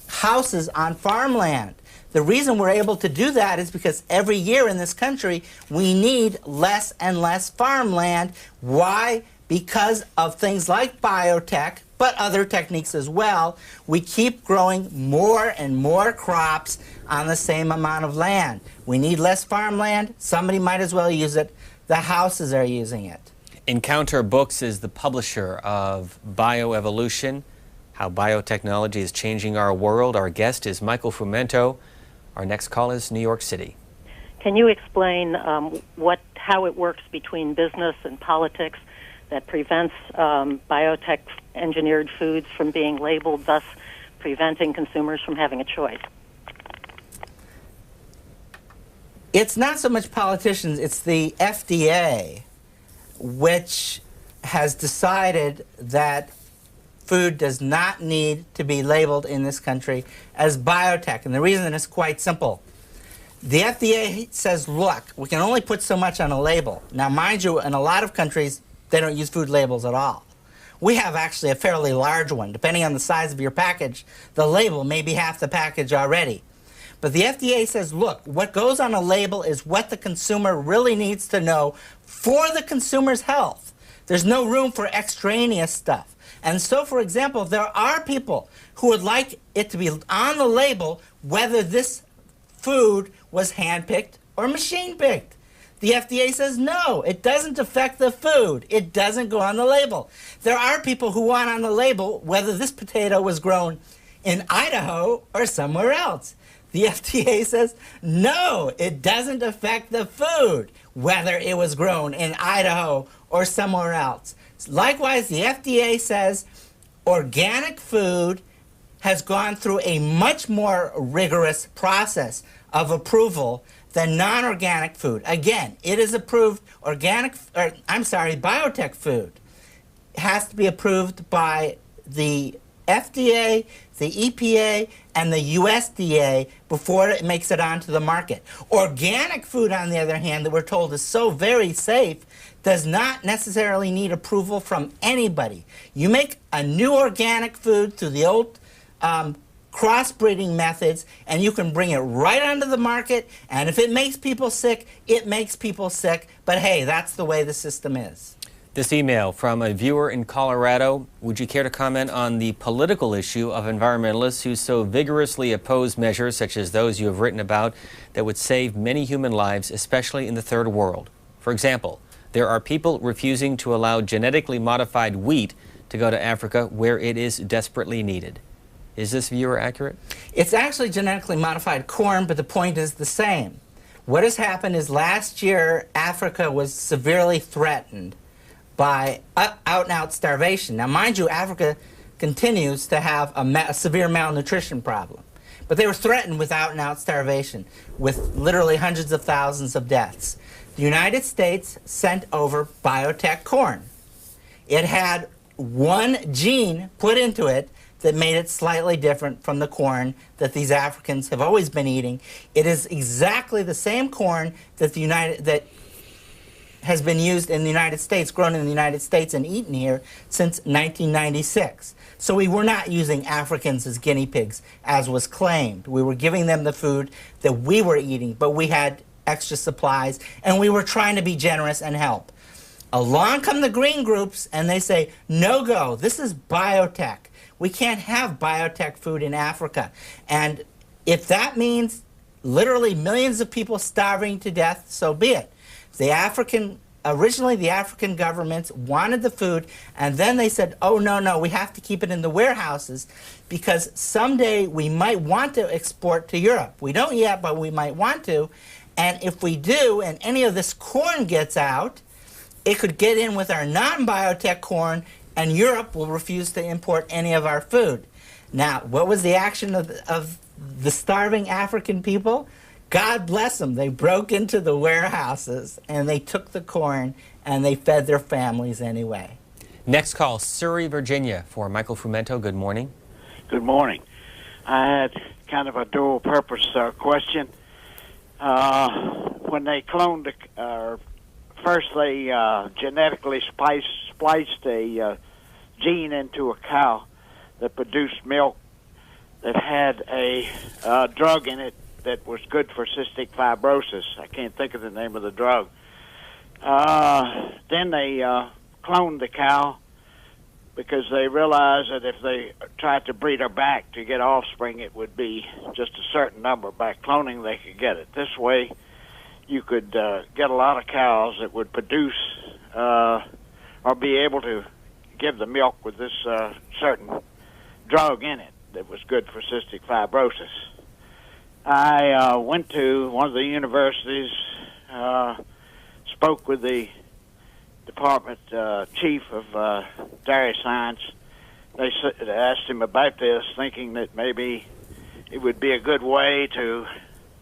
houses on farmland. The reason we're able to do that is because every year in this country we need less and less farmland. Why? Because of things like biotech, but other techniques as well. We keep growing more and more crops on the same amount of land. We need less farmland. Somebody might as well use it. The houses are using it. Encounter Books is the publisher of Bioevolution, How Biotechnology is Changing Our World. Our guest is Michael Fumento. Our next call is New York City. Can you explain how it works between business and politics that prevents biotech engineered foods from being labeled, thus preventing consumers from having a choice? It's not so much politicians, it's the FDA, which has decided that food does not need to be labeled in this country as biotech. And the reason is quite simple. The FDA says, look, we can only put so much on a label. Now, mind you, in a lot of countries, they don't use food labels at all. We have actually a fairly large one. Depending on the size of your package, the label may be half the package already. But the FDA says, look, what goes on a label is what the consumer really needs to know for the consumer's health. There's no room for extraneous stuff. And so, for example, there are people who would like it to be on the label whether this food was hand-picked or machine-picked. The FDA says, no, it doesn't affect the food. It doesn't go on the label. There are people who want on the label whether this potato was grown in Idaho or somewhere else. The FDA says, no, it doesn't affect the food, whether it was grown in Idaho or somewhere else. Likewise, the FDA says organic food has gone through a much more rigorous process of approval than non-organic food. Again, it is approved biotech food has to be approved by the FDA, the EPA, and the USDA before it makes it onto the market. Organic food, on the other hand, that we're told is so very safe, does not necessarily need approval from anybody. You make a new organic food through the old crossbreeding methods, and you can bring it right onto the market, and if it makes people sick, it makes people sick. But hey, that's the way the system is. This email from a viewer in Colorado. Would you care to comment on the political issue of environmentalists who so vigorously oppose measures such as those you have written about that would save many human lives, especially in the third world? For example, there are people refusing to allow genetically modified wheat to go to Africa where it is desperately needed. Is this viewer accurate? It's actually genetically modified corn, but the point is the same. What has happened is last year, Africa was severely threatened by out-and-out starvation. Now, mind you, Africa continues to have a severe malnutrition problem. But they were threatened with out-and-out starvation, with literally hundreds of thousands of deaths. The United States sent over biotech corn. It had one gene put into it that made it slightly different from the corn that these Africans have always been eating. It is exactly the same corn that has been used in the United States, grown in the United States and eaten here since 1996. So we were not using Africans as guinea pigs, as was claimed. We were giving them the food that we were eating, but we had extra supplies, and we were trying to be generous and help. Along come the green groups, and they say, no go, this is biotech. We can't have biotech food in Africa. And if that means literally millions of people starving to death, so be it. Originally the African governments wanted the food, and then they said, oh, no, we have to keep it in the warehouses because someday we might want to export to Europe. We don't yet, but we might want to. And if we do, and any of this corn gets out, it could get in with our non-biotech corn, and Europe will refuse to import any of our food. Now, what was the action of the starving African people? God bless them. They broke into the warehouses, and they took the corn, and they fed their families anyway. Next call, Surrey, Virginia, for Michael Frumento. Good morning. Good morning. I had kind of a dual-purpose question. When they cloned first they genetically spliced a gene into a cow that produced milk that had a drug in it that was good for cystic fibrosis. I can't think of the name of the drug. Then they cloned the cow because they realized that if they tried to breed her back to get offspring, it would be just a certain number. By cloning, they could get it. This way, you could get a lot of cows that would produce or be able to give the milk with this certain drug in it that was good for cystic fibrosis. I went to one of the universities, spoke with the department chief of dairy science, they asked him about this, thinking that maybe it would be a good way to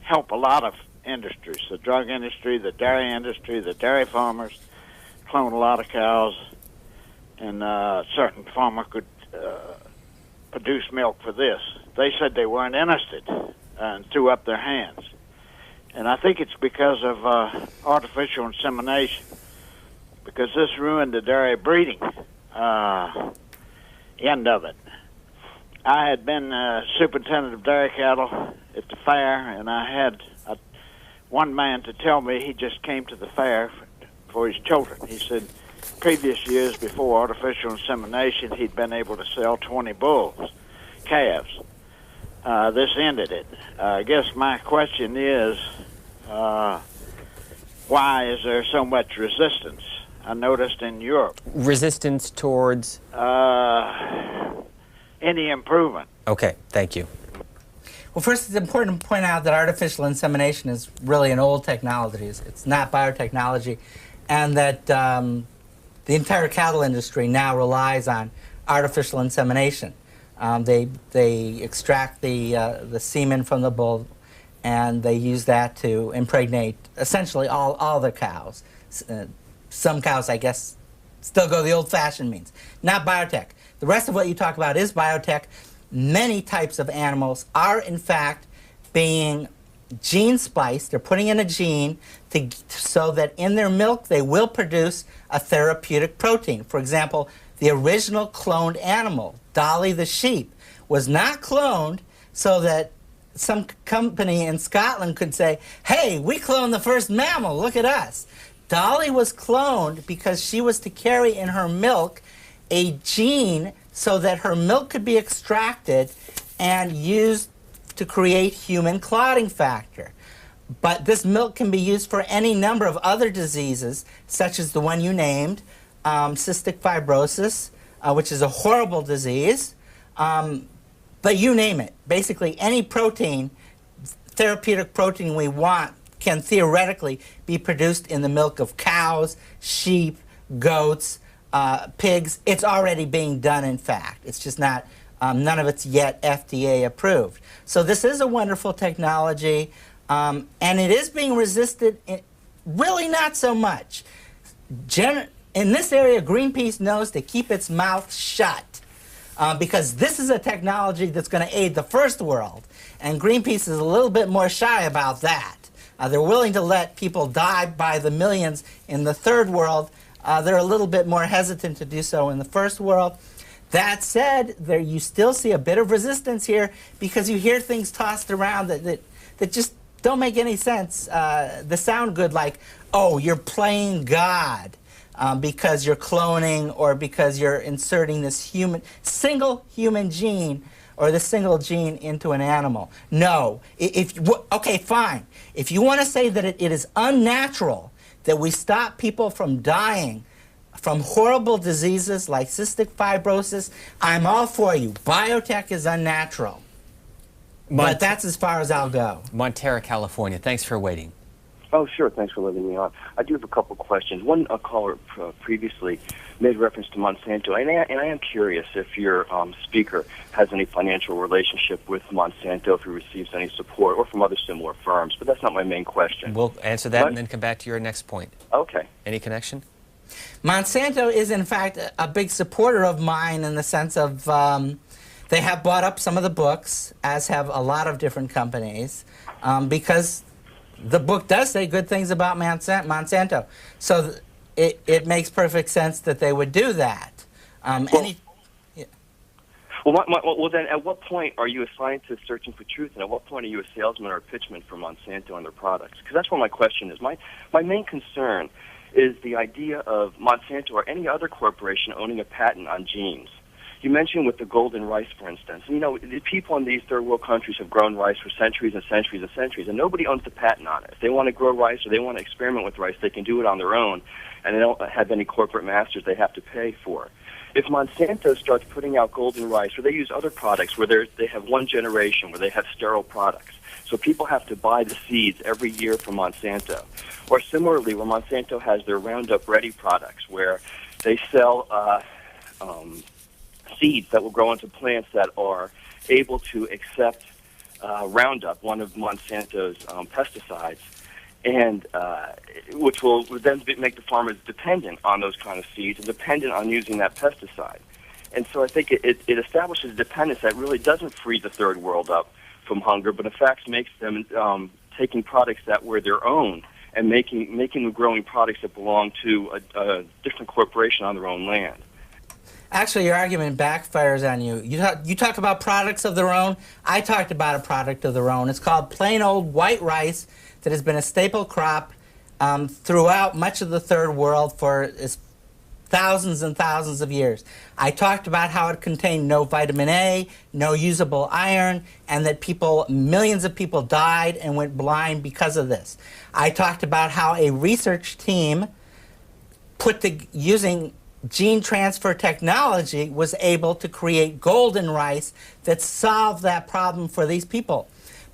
help a lot of industries, the drug industry, the dairy farmers, clone a lot of cows, and a certain farmer could produce milk for this. They said they weren't interested and threw up their hands. And I think it's because of artificial insemination, because this ruined the dairy breeding end of it. I had been superintendent of dairy cattle at the fair, and I had one man to tell me he just came to the fair for his children. He said previous years before artificial insemination, he'd been able to sell 20 calves. This ended it. I guess my question is, why is there so much resistance? I noticed in Europe. Resistance towards? Any improvement. Okay, thank you. Well, first, it's important to point out that artificial insemination is really an old technology. It's not biotechnology, and that the entire cattle industry now relies on artificial insemination. They extract the semen from the bull, and they use that to impregnate essentially all their cows. Some cows, I guess, still go the old-fashioned means, not biotech. The rest of what you talk about is biotech. Many types of animals are, in fact, being gene spliced. They're putting in a gene so that in their milk they will produce a therapeutic protein. For example, the original cloned animal, Dolly the sheep, was not cloned so that some company in Scotland could say, hey, we cloned the first mammal, look at us. Dolly was cloned because she was to carry in her milk a gene so that her milk could be extracted and used to create human clotting factor. But this milk can be used for any number of other diseases, such as the one you named, cystic fibrosis, which is a horrible disease. But you name it. Basically, any protein, therapeutic protein we want, can theoretically be produced in the milk of cows, sheep, goats, pigs. It's already being done, in fact. It's just not, none of it's yet FDA approved. So this is a wonderful technology, and it is being resisted, really not so much. In this area, Greenpeace knows to keep its mouth shut, because this is a technology that's going to aid the first world, and Greenpeace is a little bit more shy about that. They're willing to let people die by the millions in the third world. They're a little bit more hesitant to do so in the first world. That said, you still see a bit of resistance here because you hear things tossed around that just don't make any sense. They sound good, like, oh, you're playing God because you're cloning or because you're inserting this single human gene or the single gene into an animal. No. Okay, fine. If you want to say that it is unnatural that we stop people from dying from horrible diseases like cystic fibrosis, I'm all for you. Biotech is unnatural. But that's as far as I'll go. Montera, California. Thanks for waiting. Oh, sure. Thanks for letting me on. I do have a couple questions. One caller previously made reference to Monsanto, and I am curious if your speaker has any financial relationship with Monsanto, if he receives any support, or from other similar firms. But that's not my main question. We'll answer that and then come back to your next point. Okay. Any connection? Monsanto is, in fact, a big supporter of mine in the sense of they have bought up some of the books, as have a lot of different companies, because the book does say good things about Monsanto. So it makes perfect sense that they would do that. Well, then, at what point are you a scientist searching for truth, and at what point are you a salesman or a pitchman for Monsanto and their products? Because that's where my question is. My main concern is the idea of Monsanto or any other corporation owning a patent on genes. You mentioned with the golden rice, for instance. You know, the people in these third world countries have grown rice for centuries and centuries and centuries, and nobody owns the patent on it. If they want to grow rice or they want to experiment with rice, they can do it on their own, and they don't have any corporate masters they have to pay for. If Monsanto starts putting out golden rice, or they use other products where they have one generation, where they have sterile products, so people have to buy the seeds every year from Monsanto. Or similarly, where Monsanto has their Roundup Ready products, where they sell seeds that will grow into plants that are able to accept Roundup, one of Monsanto's pesticides, and which will then make the farmers dependent on those kind of seeds and dependent on using that pesticide. And so I think it establishes dependence that really doesn't free the third world up from hunger, but in fact makes them taking products that were their own and making them growing products that belong to a different corporation on their own land. Actually, your argument backfires on you. You talk about products of their own. I talked about a product of their own. It's called plain old white rice that has been a staple crop throughout much of the third world for thousands and thousands of years. I talked about how it contained no vitamin A, no usable iron, and that millions of people died and went blind because of this. I talked about how a research team using gene transfer technology was able to create golden rice that solved that problem for these people.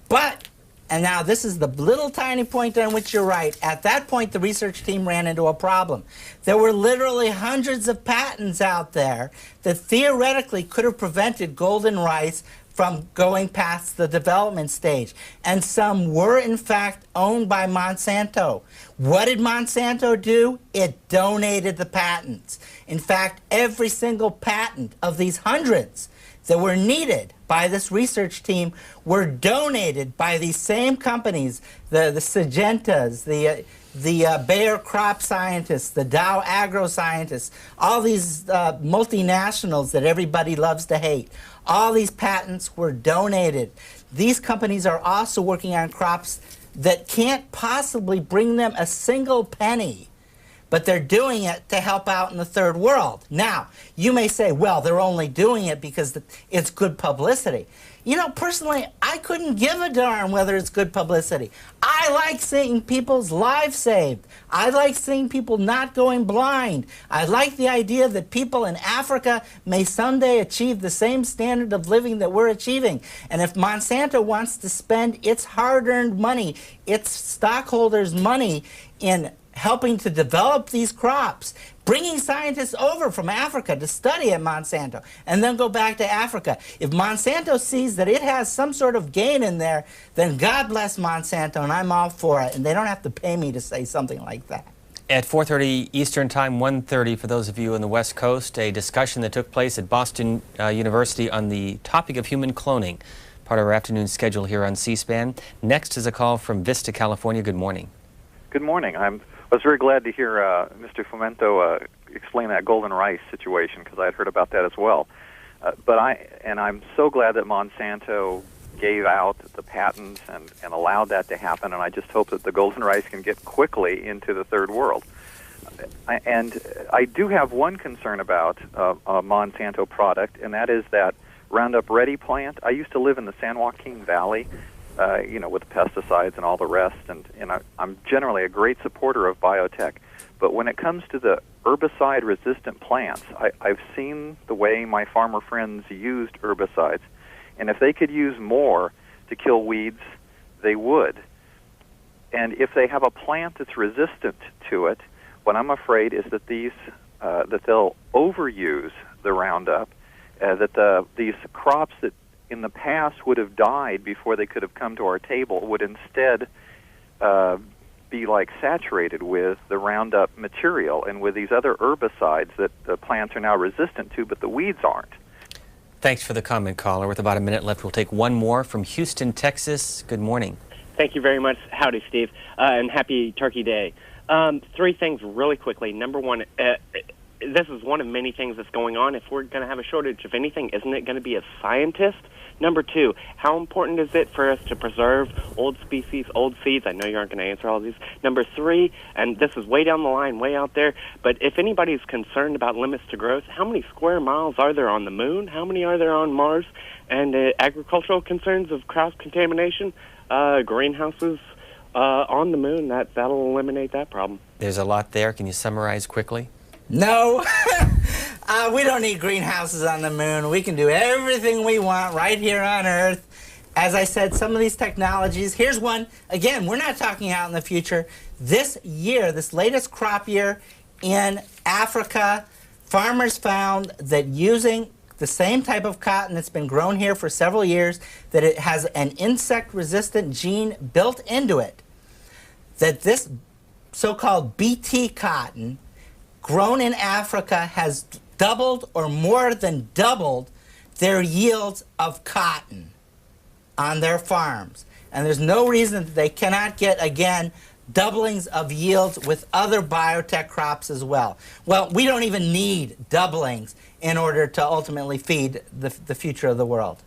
But, and now this is the little tiny point on which you're right, at that point the research team ran into a problem. There were literally hundreds of patents out there that theoretically could have prevented golden rice from going past the development stage. And some were in fact owned by Monsanto. What did Monsanto do? It donated the patents. In fact, every single patent of these hundreds that were needed by this research team were donated by these same companies, the Sygentas, the Bayer crop scientists, the Dow agro scientists, all these multinationals that everybody loves to hate. All these patents were donated. These companies are also working on crops that can't possibly bring them a single penny, but they're doing it to help out in the third world. Now, you may say, well, they're only doing it because it's good publicity. You know, personally, I couldn't give a darn whether it's good publicity. I like seeing people's lives saved. I like seeing people not going blind. I like the idea that people in Africa may someday achieve the same standard of living that we're achieving. And if Monsanto wants to spend its hard-earned money, its stockholders' money in helping to develop these crops, bringing scientists over from Africa to study at Monsanto, and then go back to Africa. If Monsanto sees that it has some sort of gain in there, then God bless Monsanto, and I'm all for it. And they don't have to pay me to say something like that. At 4:30 Eastern Time, 1:30 for those of you in the West Coast, a discussion that took place at Boston University on the topic of human cloning, part of our afternoon schedule here on C-SPAN. Next is a call from Vista, California. Good morning. Good morning. I was very glad to hear Mr. Fomento explain that golden rice situation, because I had heard about that as well. I'm so glad that Monsanto gave out the patents and allowed that to happen, and I just hope that the golden rice can get quickly into the third world. And I do have one concern about a Monsanto product, and that is that Roundup Ready plant. I used to live in the San Joaquin Valley, with pesticides and all the rest, and I'm generally a great supporter of biotech. But when it comes to the herbicide-resistant plants, I've seen the way my farmer friends used herbicides, and if they could use more to kill weeds, they would. And if they have a plant that's resistant to it, what I'm afraid is that that they'll overuse the Roundup, these crops that in the past would have died before they could have come to our table would instead be like saturated with the Roundup material and with these other herbicides that the plants are now resistant to, but the weeds aren't. Thanks for the comment, caller. With about a minute left, we'll take one more from Houston, Texas. Good morning. Thank you very much. Howdy, Steve, and happy Turkey Day. Three things really quickly. Number one, this is one of many things that's going on. If we're going to have a shortage of anything, isn't it going to be a scientist? Number two, how important is it for us to preserve old species, old seeds? I know you aren't going to answer all these. Number three, and this is way down the line, way out there, but if anybody's concerned about limits to growth, how many square miles are there on the moon? How many are there on Mars? And agricultural concerns of cross-contamination, greenhouses on the moon, that'll eliminate that problem. There's a lot there. Can you summarize quickly? No. We don't need greenhouses on the moon. We can do everything we want right here on Earth. As I said, some of these technologies, here's one. Again, we're not talking out in the future. This year, this latest crop year in Africa, farmers found that using the same type of cotton that's been grown here for several years, that it has an insect-resistant gene built into it, that this so-called BT cotton grown in Africa has doubled or more than doubled their yields of cotton on their farms. And there's no reason that they cannot get, again, doublings of yields with other biotech crops as well. Well, we don't even need doublings in order to ultimately feed the future of the world.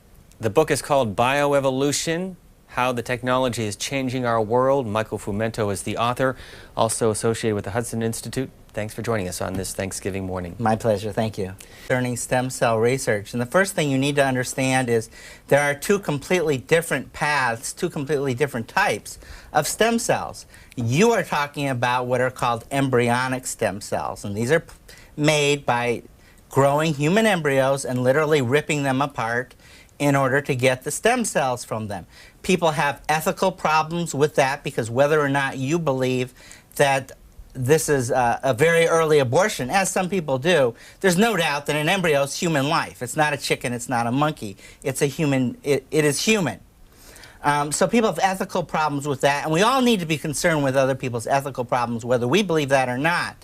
The book is called Bioevolution: How the Technology is Changing Our World. Michael Fumento is the author, also associated with the Hudson Institute. Thanks for joining us on this Thanksgiving morning. My pleasure. Thank you. Concerning stem cell research, and the first thing you need to understand is there are two completely different paths, two completely different types of stem cells. You are talking about what are called embryonic stem cells, and these are made by growing human embryos and literally ripping them apart in order to get the stem cells from them. People have ethical problems with that because whether or not you believe that this is a very early abortion, as some people do, there's no doubt that an embryo is human life. It's not a chicken, it's not a monkey. It's a human, it is human. So people have ethical problems with that, and we all need to be concerned with other people's ethical problems, whether we believe that or not.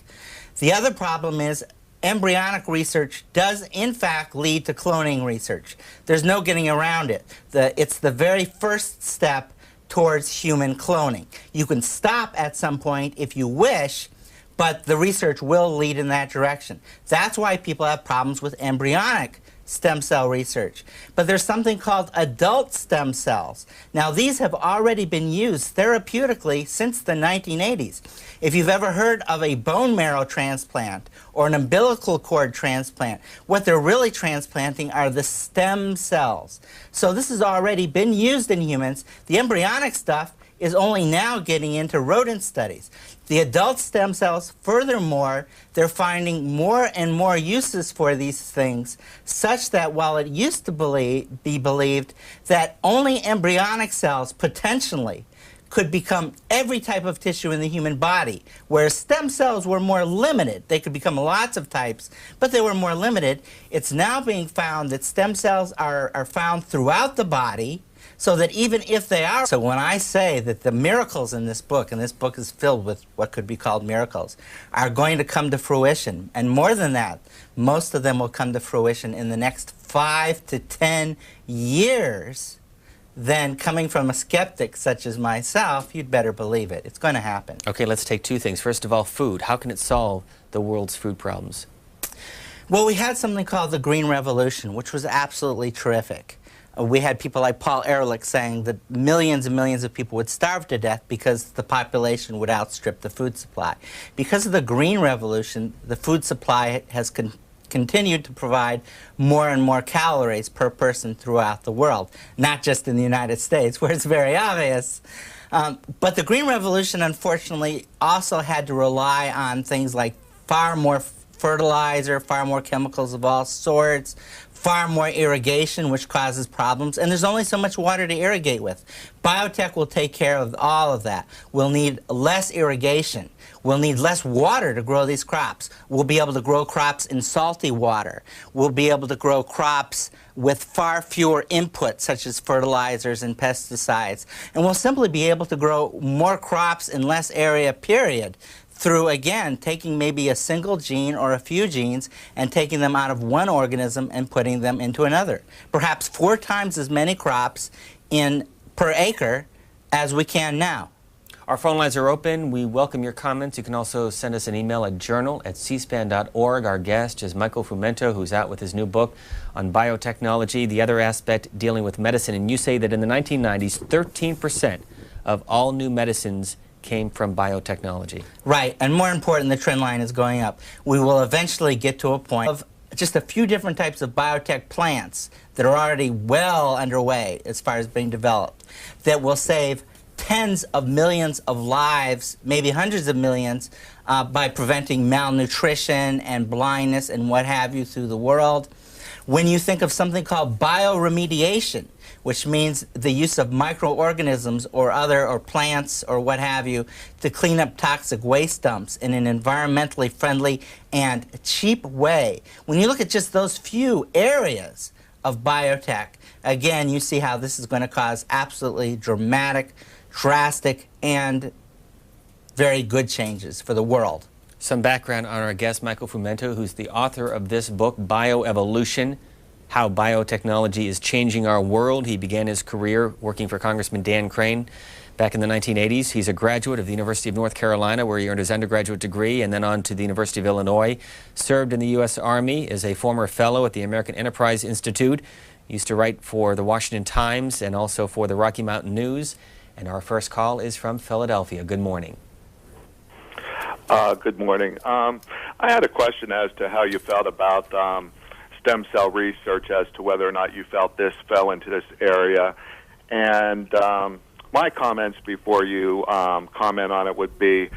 The other problem is embryonic research does in fact lead to cloning research. There's no getting around it. It's the very first step towards human cloning. You can stop at some point if you wish, but the research will lead in that direction. That's why people have problems with embryonic stem cell research. But there's something called adult stem cells. Now, these have already been used therapeutically since the 1980s. If you've ever heard of a bone marrow transplant or an umbilical cord transplant, what they're really transplanting are the stem cells. So this has already been used in humans. The embryonic stuff is only now getting into rodent studies. The adult stem cells, furthermore, they're finding more and more uses for these things, such that while it used to be believed that only embryonic cells potentially could become every type of tissue in the human body, whereas stem cells were more limited. They could become lots of types, but they were more limited. It's now being found that stem cells are found throughout the body, so that even if they are... So when I say that the miracles in this book, and this book is filled with what could be called miracles, are going to come to fruition, and more than that, most of them will come to fruition in the next 5 to 10 years, then coming from a skeptic such as myself, you'd better believe it. It's going to happen. Okay, let's take two things. First of all, food. How can it solve the world's food problems? Well, we had something called the Green Revolution, which was absolutely terrific. We had people like Paul Ehrlich saying that millions and millions of people would starve to death because the population would outstrip the food supply. Because of the Green Revolution, the food supply has continued to provide more and more calories per person throughout the world, not just in the United States, where it's very obvious. But the Green Revolution, unfortunately, also had to rely on things like far more fertilizer, far more chemicals of all sorts, far more irrigation, which causes problems, and there's only so much water to irrigate with. Biotech will take care of all of that. We'll need less irrigation. We'll need less water to grow these crops. We'll be able to grow crops in salty water. We'll be able to grow crops with far fewer inputs, such as fertilizers and pesticides. And we'll simply be able to grow more crops in less area, period, through, again, taking maybe a single gene or a few genes and taking them out of one organism and putting them into another. Perhaps 4 times as many crops per acre as we can now. Our phone lines are open. We welcome your comments. You can also send us an email at journal@cspan.org. Our guest is Michael Fumento, who's out with his new book on biotechnology, the other aspect dealing with medicine. And you say that in the 1990s, 13% of all new medicines came from biotechnology. Right, and more important, the trend line is going up. We will eventually get to a point of just a few different types of biotech plants that are already well underway as far as being developed that will save tens of millions of lives, maybe hundreds of millions, by preventing malnutrition and blindness and what have you through the world. When you think of something called bioremediation, which means the use of microorganisms or plants or what have you to clean up toxic waste dumps in an environmentally friendly and cheap way. When you look at just those few areas of biotech, again, you see how this is going to cause absolutely dramatic, drastic, and very good changes for the world. Some background on our guest, Michael Fumento, who's the author of this book, Bioevolution, How Biotechnology is Changing Our World. He began his career working for Congressman Dan Crane back in the 1980s. He's a graduate of the University of North Carolina, where he earned his undergraduate degree, and then on to the University of Illinois. Served in the U.S. Army, is a former fellow at the American Enterprise Institute. Used to write for the Washington Times and also for the Rocky Mountain News. And our first call is from Philadelphia. Good morning. Good morning. I had a question as to how you felt about stem cell research, as to whether or not you felt this fell into this area. And my comments before you comment on it would be,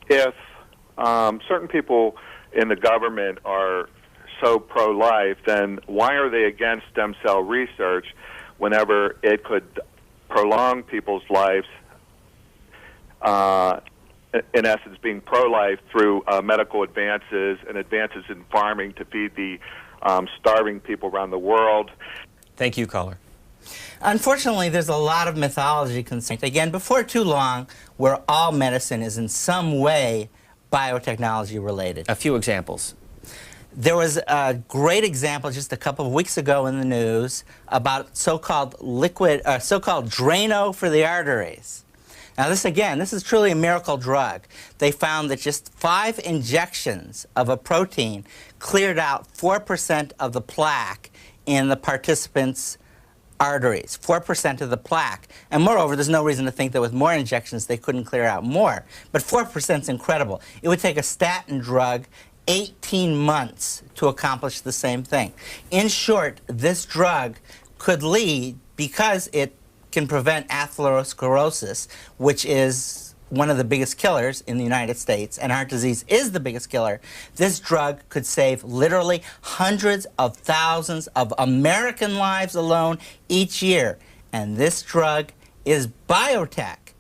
if certain people in the government are so pro-life, then why are they against stem cell research whenever it could prolong people's lives, in essence being pro-life through medical advances and advances in farming to feed the starving people around the world? Thank you, caller. Unfortunately, there's a lot of mythology concerned, again, before too long, where all medicine is in some way biotechnology related. A few examples. There was a great example just a couple of weeks ago in the news about so-called Drano for the arteries. Now this is truly a miracle drug. They found that just 5 injections of a protein cleared out 4% of the plaque in the participants' arteries, 4% of the plaque. And moreover, there's no reason to think that with more injections they couldn't clear out more. But 4% is incredible. It would take a statin drug 18 months to accomplish the same thing. In short, this drug could lead, because it can prevent atherosclerosis, which is one of the biggest killers in the United States, and heart disease is the biggest killer. This drug could save literally hundreds of thousands of American lives alone each year. And this drug is biotech.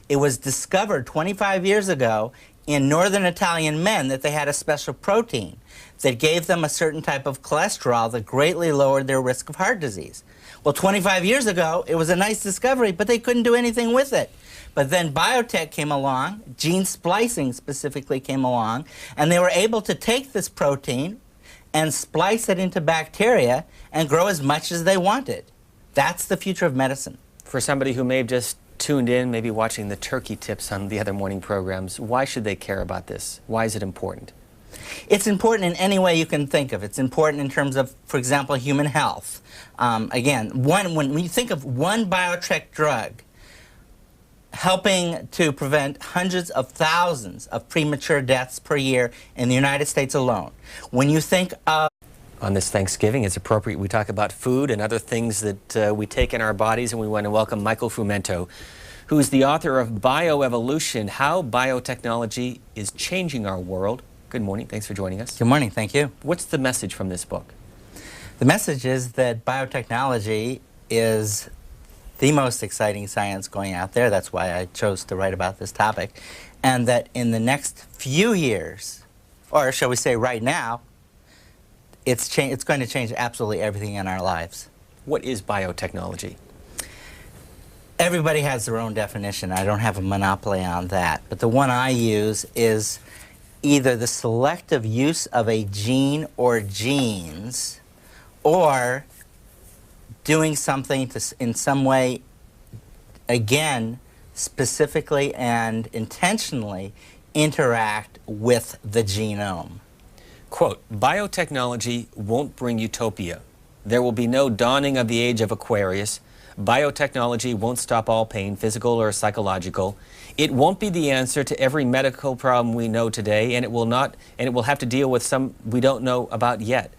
It was discovered 25 years ago in northern Italian men that they had a special protein that gave them a certain type of cholesterol that greatly lowered their risk of heart disease. Well, 25 years ago, it was a nice discovery, but they couldn't do anything with it. But then biotech came along, gene splicing specifically came along, and they were able to take this protein and splice it into bacteria and grow as much as they wanted. That's the future of medicine. For somebody who may have just tuned in, maybe watching the turkey tips on the other morning programs, why should they care about this? Why is it important? It's important in any way you can think of. It's important in terms of, for example, human health. Again, when you think of one biotech drug helping to prevent hundreds of thousands of premature deaths per year in the United States alone, when you think of... On this Thanksgiving, it's appropriate we talk about food and other things that we take in our bodies, and we want to welcome Michael Fumento, who is the author of Bioevolution, How Biotechnology is Changing Our World. Good morning. Thanks for joining us. Good morning. Thank you. What's the message from this book? The message is that biotechnology is the most exciting science going out there. That's why I chose to write about this topic. And that in the next few years, or shall we say right now, it's going to change absolutely everything in our lives. What is biotechnology? Everybody has their own definition. I don't have a monopoly on that. But the one I use is either the selective use of a gene or genes, or doing something to, in some way, again, specifically and intentionally interact with the genome. Quote, biotechnology won't bring utopia. There will be no dawning of the age of Aquarius. Biotechnology won't stop all pain, physical or psychological. It won't be the answer to every medical problem we know today, and it will have to deal with some we don't know about yet.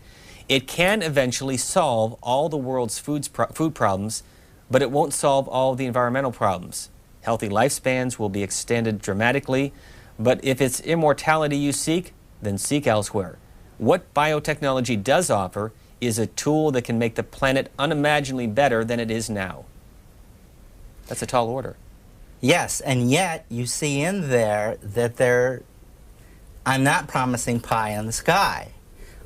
It can eventually solve all the world's food problems, but it won't solve all the environmental problems. Healthy lifespans will be extended dramatically, but if it's immortality you seek, then seek elsewhere. What biotechnology does offer is a tool that can make the planet unimaginably better than it is now. That's a tall order. Yes, and yet you see in there that I'm not promising pie in the sky.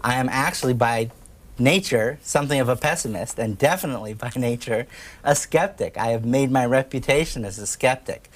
I am actually, by nature, something of a pessimist, and definitely by nature, a skeptic. I have made my reputation as a skeptic.